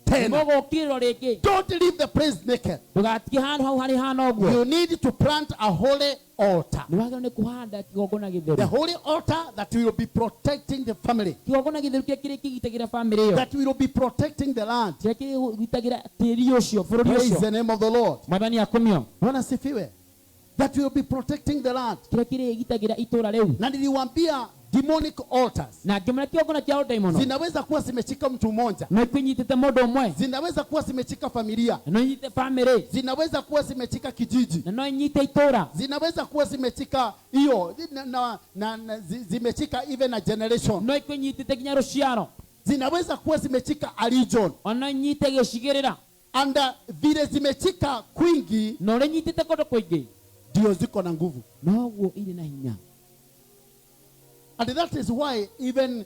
S2: Nĩ
S1: tena.
S2: mũgũkĩrwo rĩngĩ.
S1: Don't leave the place naked.
S2: Ndũgatige handũ hau harĩ hana ũguo.
S1: You need to plant a holy altar.
S2: Nĩ wagĩrĩirwo nĩ kũhanda kĩongona
S1: The
S2: gĩtheru.
S1: holy altar that will be protecting the family,
S2: Kĩongona gĩtheru kĩrĩa kĩrĩ kĩgitagĩra bamĩrĩ ĩyo.
S1: that will be protecting the land.
S2: Kĩrĩa kĩgitagĩra tĩri ũcio, bũrũri
S1: Praise
S2: ũcio.
S1: the name of the Lord.
S2: Mwathani akumio.
S1: Bwana sifiwe. That will be protecting the land.
S2: Kĩrĩa kĩrĩgitagĩra itũũra rĩu.
S1: Na niliwaambia demonic altars
S2: Na ngĩmwĩra kĩongona kĩa ũdaimono.
S1: zinaweza kuwa zimeshika mtu mmoja,
S2: No ikĩnyitĩte mũndũ ũmwe.
S1: zinaweza kuwa zimeshika familia,
S2: Na no inyite bamĩrĩ.
S1: zinaweza kuwa zimeshika kijiji,
S2: Na no inyite itũũra.
S1: zinaweza kuwa zimeshika hiyo zimeshika even a generation,
S2: No ikĩnyitĩte nginya rũciaro.
S1: zinaweza kuwa zimeshika a region.
S2: Ona inyite gĩcigĩrĩra.
S1: And vile zimeshika kwingi
S2: Na ũrĩa inyitĩte kũndũ kũingĩ.
S1: ndio ziko na nguvu.
S2: Noguo irĩ na hinya.
S1: And that is why even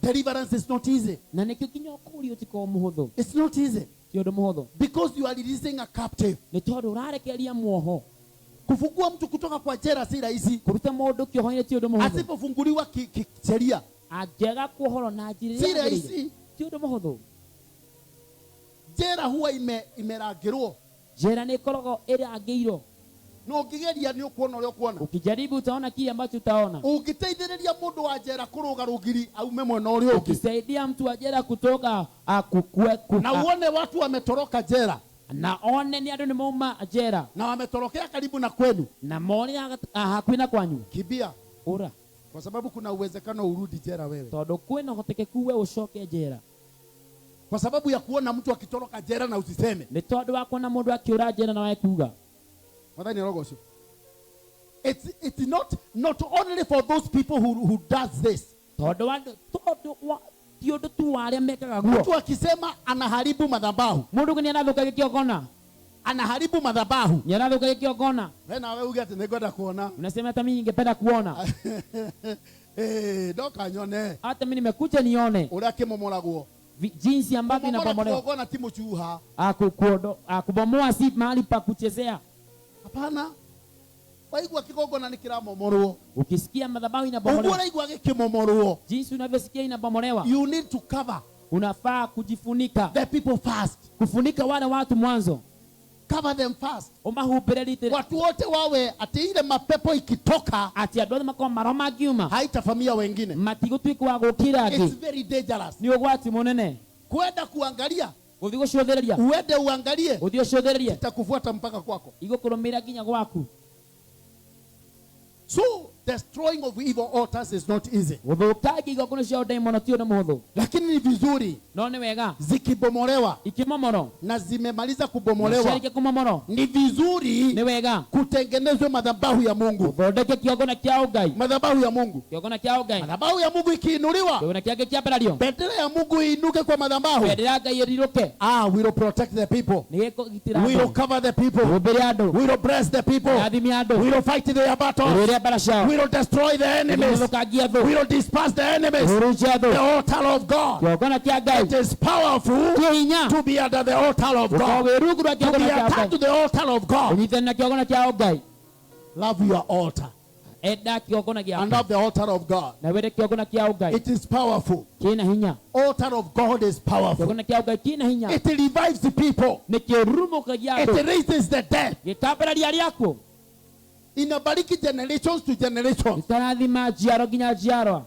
S1: deliverance is not easy.
S2: Na nĩkĩo nginya ũkũũrio ti ko mũhũthũ.
S1: It's not easy
S2: Ti ũndũ mũhũthũ.
S1: because you are releasing a captive.
S2: Nĩ tondũ ũrarekereria muoho.
S1: Kufungua mtu kutoka kwa jela si rahisi.
S2: Kũruta mũndũ kĩoho-inĩ ti ũndũ mũhũthũ.
S1: Asipofunguliwa kisheria
S2: Angĩaga kuohorwo na njĩra
S1: si
S2: ĩrĩa
S1: rahisi.
S2: yagĩrĩire. Ti ũndũ mũhũthũ.
S1: Jela huwa imerangĩrwo.
S2: Njĩra nĩ ĩkoragwo ĩrangĩirwo.
S1: No ũngĩgeria nĩ ũkuona ũrĩa ũkuona.
S2: Ukijaribu utaona kile ambacho utaona.
S1: Ũngĩteithĩrĩria mũndũ wa jela kũrũga rũgiri aume mwena ũrĩa ũngĩ.
S2: Ukisaidia mtu wa jela kutoka
S1: Na uone watu wametoroka jela.
S2: na one ni andũ nĩ mauma jela.
S1: Na wametorokea karibu na kwenu.
S2: Na mone hakuhĩ na kwanyu.
S1: Kibia.
S2: Ũra.
S1: Kwa sababu kuna uwezekano urudi jela wewe.
S2: Tondũ kwĩna ũhotekeku we ũcoke jela.
S1: Kwa sababu ya kuona mtu akitoroka jela na usiseme.
S2: Nĩ tondũ wa kuona mũndũ akĩũra jela na wae kuga.
S1: Mwathani arogocio. It's not only for those people who does this.
S2: Tondũ wa ti ũndũ tu wa arĩa mekaga guo.
S1: Mtu akisema anaharibu madhabahu.
S2: Mũndũ nĩ anathũkagia kĩongona.
S1: Anaharibu madhabahu.
S2: Nĩ anathũkagia kĩongona.
S1: Wewe na wewe ugate nĩngwenda kuona.
S2: Unasema hata mimi ningependa kuona.
S1: Doka nyone.
S2: Hata mimi nimekuja nione.
S1: Ũrĩa kĩmomoragwo.
S2: Jinsi ambavyo inabomolewa.
S1: Kuona timu chuha.
S2: Kubomoa si mahali pa kuchezea.
S1: Hapana. Waigua kigongona ni kiramomorwo.
S2: Ukisikia madhabahu inabomolewa.
S1: Unaigua gikimomorwo.
S2: Jinsi unavyosikia inabomolewa.
S1: You need to cover.
S2: Unafaa kujifunika.
S1: The people first.
S2: Kufunika wale watu mwanzo.
S1: Cover them fast.
S2: umahumbire rite
S1: Watu wote wawe ati ile mapepo ikitoka
S2: ati andũ othe makorwo maroma ngiuma
S1: haitafamia wengine.
S2: matigũtuĩka wa gũkĩra angĩ.
S1: It's very dangerous.
S2: Nĩ ũgwati mũnene
S1: Kwenda kuangalia,
S2: gũthiĩ gũcũthĩrĩria
S1: uende uangalie,
S2: gũthiĩ ũcũthĩrĩrie
S1: itakufuata mpaka kwako.
S2: igũkũrũmĩrĩra nginya gwaku.
S1: So destroying of evil altars is not easy.
S2: Gũthũkangia igongona cia ũdaimono ti ũndũ mũhũthũ,
S1: Lakini ni vizuri
S2: no nĩ wega
S1: zikibomolewa
S2: ikĩmomoro
S1: na zimemaliza kubomolewa,
S2: ciarĩkia kũmomoro
S1: ni vizuri
S2: nĩ wega
S1: kutengenezwe madhabahu ya Mungu.
S2: ũthondeke kĩongona kĩa ũngai.
S1: Madhabahu ya Mungu.
S2: Kĩongona kĩa ũngai,
S1: Madhabahu ya Mungu ikiinuliwa,
S2: kĩongona kĩake kĩambarario,
S1: bendera ya Mungu iinuke kwa madhabahu.
S2: bendera ya Ngai ĩrirũke,
S1: We will protect the people.
S2: nĩ gĩkũgitĩra
S1: We will
S2: andũ,
S1: cover the people.
S2: ũmbĩre andũ,
S1: We will bless the people.
S2: rathime andũ,
S1: We will fight their battles.
S2: ũrĩre mbara ciao,
S1: We will destroy the enemies.
S2: ũthũkangie thũ,
S1: We will disperse the enemies.
S2: ũrunje
S1: The
S2: thũ.
S1: altar of God.
S2: Kĩongona kĩa Ngai
S1: It is powerful
S2: kĩ hinya
S1: to be under the altar of
S2: gũkorwo
S1: God.
S2: wĩ rungu rwa
S1: To be
S2: kĩongona kĩa
S1: attached to
S2: Ngai,
S1: the altar of God.
S2: ũnyitane na kĩongona kĩa Ngai.
S1: Love your altar
S2: Enda kĩongona
S1: and
S2: gĩaku
S1: love the altar of God.
S2: na wende kĩongona kĩa Ngai,
S1: It is powerful.
S2: kĩna hinya.
S1: Altar of God is powerful.
S2: Kĩongona kĩa Ngai kĩna hinya,
S1: It revives the people.
S2: nĩ kĩrumũkagia
S1: It
S2: andũ,
S1: raises the dead.
S2: gĩkambararia arĩa akuũ,
S1: Inabariki generations to generations.
S2: gĩkarathima njiaro nginya njiarwa.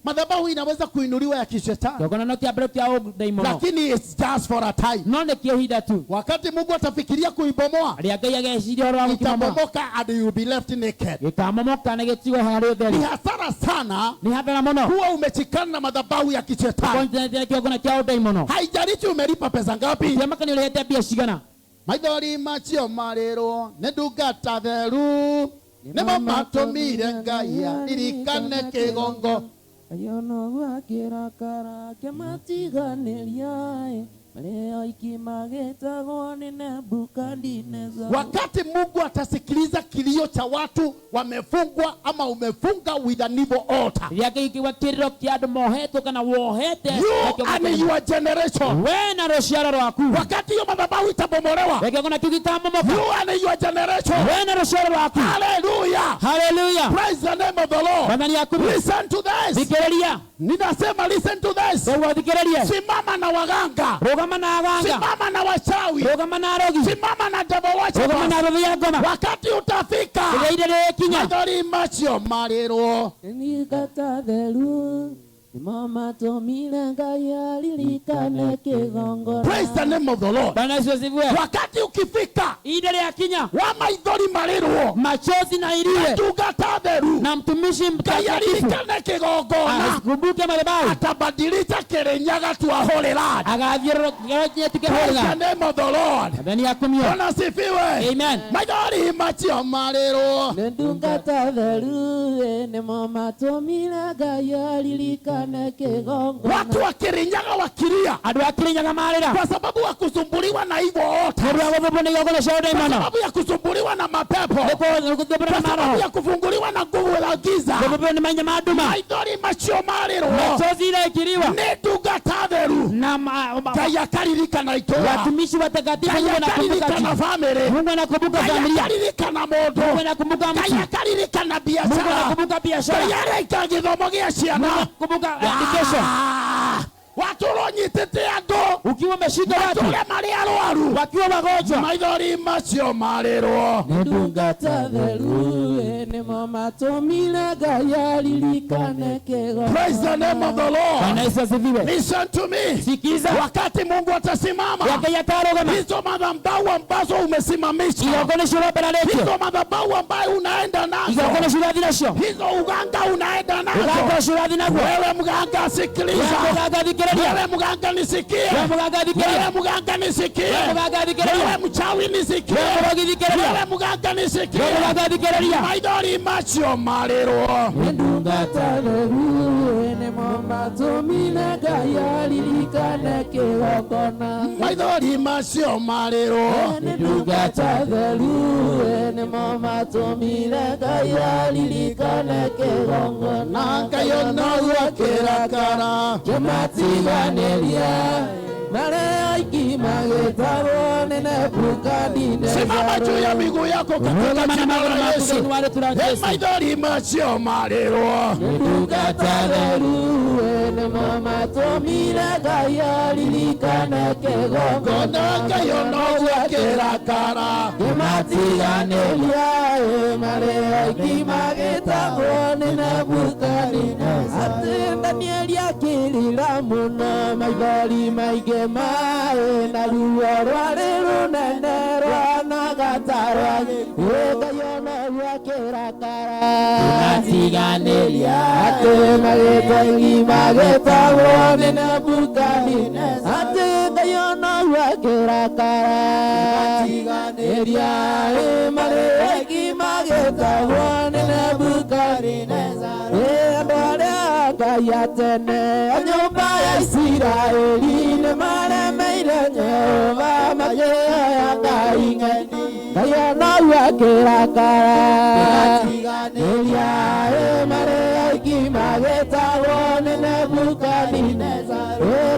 S1: Madhabahu inaweza kuinuliwa ya kishetani,
S2: Kĩongona no kĩambĩrĩrio kĩa ũdaimono,
S1: lakini it's just for a time.
S2: no nĩ kĩa ihinda tu.
S1: Wakati Mungu atafikiria kuibomoa,
S2: Rĩrĩa Ngai ageciria ũhoro wa gũkĩmomoa,
S1: itabomoka and you will be left naked.
S2: gĩkamomoka na gĩtigwo harĩ
S1: Ni
S2: ũtheri.
S1: hasara sana
S2: Nĩ hathara mũno
S1: kuwa umechikana na madhabahu ya kishetani.
S2: kũnyitanĩra kĩongona kĩa ũdaimono.
S1: Haijalishi umelipa pesa ngapi.
S2: Kĩamaka nĩ ũrĩhete mbia cigana.
S1: Maithori macio marĩrwo nĩ ndungata theru nĩmo matũmire Ngai aririkane kĩgongo.
S3: Ayono gwakirakara kematiganĩria marĩa oiki magĩtagwo nĩ Nebukadineza.
S1: Wakati Mungu atasikiliza kilio cha watu wamefungwa ama umefunga with an evil altar,
S2: Rĩrĩa Ngai kĩigua kĩrĩro kĩa andũ mohetwo kana wohete
S1: you and your generation,
S2: we na rũciaro rwaku,
S1: wakati hiyo madhabahu itabomolewa,
S2: reke kĩongona kĩu gĩkamomoka,
S1: you and your generation,
S2: we na rũciaro rwaku.
S1: hallelujah,
S2: Haleluya,
S1: praise the name of the Lord.
S2: mwathani akume.
S1: Listen to this,
S2: Thikĩrĩria,
S1: ninasema listen to this.
S2: koguo thikĩrĩrie,
S1: Simama na waganga,
S2: rũgama na aganga,
S1: simama na wachawi,
S2: rũgama na arogi,
S1: simama na devil
S2: rũgama na
S1: worshippers.
S2: arũthi a ngoma.
S1: Wakati utafika,
S2: Rĩrĩa ihinda rĩgĩkinya,
S1: maithori macio marĩrwo
S3: Ndungata theru nĩmo matũmire Ngai aririkane kĩgongona.
S1: praise the name of the Lord.
S2: Bwana Yesu asifiwe.
S1: Wakati ukifika,
S2: Ihinda rĩakinya,
S1: wa maithori marĩrwo
S2: machozi na iliwe
S1: ndungata theru
S2: na mtumishi
S1: Ngai
S2: mtakatifu
S1: aririkane kĩgongona,
S2: asikumbuke madhabahu,
S1: atabadilisha Kirinyaga to a holy land.
S2: agathiũrũrũkia
S1: Praise the
S2: tukĩhũrĩra.
S1: name of the Lord.
S2: Mwathani akumio.
S1: Bwana asifiwe.
S2: Amen.
S1: Maithori macio marĩrwo
S3: Nĩ ndungata theru nĩmo matũmire Ngai aririkane kĩgongona.
S1: watu wa Kirinyaga wakilia
S2: Andũ a Kirinyaga marĩra
S1: kwa sababu ya kusumbuliwa na hivyo wote,
S2: nĩ ũndũ wa gũthũmbwo nĩ igongona cia
S1: kwa
S2: ũdaimono,
S1: sababu ya kusumbuliwa na mapepo,
S2: gũthũmbwo
S1: kwa
S2: na
S1: sababu
S2: maroho,
S1: ya kufunguliwa na nguvu za giza.
S2: gũthũmbwo nĩ manya ma nduma,
S1: Maithori macio marĩrwo
S2: machozi iraikiriwa
S1: nĩ ndungata theru
S2: na
S1: Ngai akaririkana itũũra,
S2: watumishi watakatifu.
S1: Ngai
S2: Mungu anakumbuka
S1: akaririkana
S2: jina.
S1: family,
S2: Mungu anakumbuka
S1: Ngai
S2: familia.
S1: akaririkana mũndũ,
S2: Mungu anakumbuka
S1: Ngai
S2: mtu.
S1: akaririkana
S2: Mungu
S1: biashara,
S2: anakumbuka biashara.
S1: Ngai areka gĩthomo gĩa
S2: Mungu
S1: ciana.
S2: anakumbuka education.
S1: Watu ũronyitĩte andũ
S2: Ukiwa umeshika watu
S1: matũũre marĩ arwaru,
S2: wakiwa wagonjwa,
S1: maithori macio marĩrwo
S3: Nĩ ndungata theru nĩmo matũmire Ngai aririkane kĩgongona.
S1: praise the name of the Lord.
S2: Bwana Yesu asifiwe.
S1: Listen to me.
S2: Sikiza,
S1: Wakati Mungu atasimama,
S2: yake yatarogama
S1: hizo madhabahu ambazo umesimamisha,
S2: igongona cirobera rĩtio,
S1: hizo madhabahu ambayo unaenda nazo,
S2: igongona cirathi nacio,
S1: hizo uganga unaenda
S2: uganga
S1: nazo,
S2: cirathi naguo.
S1: wewe mganga sikiliza,
S2: Wewe mganga thikĩrĩria,
S1: wewe mganga nisikie,
S2: wewe mganga thikĩrĩria,
S1: wewe mganga nisikie,
S2: wewe mganga thikĩrĩria,
S1: wewe mchawi nisikie,
S2: wewe mũrogi thikĩrĩria,
S1: wewe mganga nisikie,
S2: wewe mganga thikĩrĩria.
S1: maithori macio marĩrwo
S3: Nĩ ndungata theru nĩmo matũmire Ngai aririkane kĩgongona.
S1: maithori macio marĩrwo
S3: Nĩ ndungata theru nĩmo matũmire Ngai aririkane kĩgongona.
S1: na Ngai onaguo kĩrakara.
S3: Kĩmatiganĩria marĩa oiki magĩtagwo nĩ Nebukadineza.
S1: Simama juu ya miguu yako katika jina la Yesu. Maithori macio marĩrwo
S3: Ndungata theru nĩmo matũmire Ngai aririkane kĩgongona kĩo no gwakĩra kara kĩmatiganĩria marĩ aiki magĩtagwo nĩ Nebukadinezaru atĩ Danieli akĩrĩra mũno maithori maingĩ maĩ na ruo rwarĩ rũnene rwanagatara Ngai ona gwakĩra kara kĩmatiganĩria atĩ magĩteng'i magĩtagwo nĩ Nebukadinezaru atĩ Ngai ona gwakĩra kara kĩmatiganĩria marĩ aiki magĩtagwo nĩ Nebukadinezaru andũ arĩa Ngai atene nyũmba ya Isiraeli nĩ maremeire Jehova makĩhoya Ngai ng'eni Ngai ona gwakĩra kara kĩmatiganĩria marĩ aiki magĩtagwo nĩ Nebukadinezaru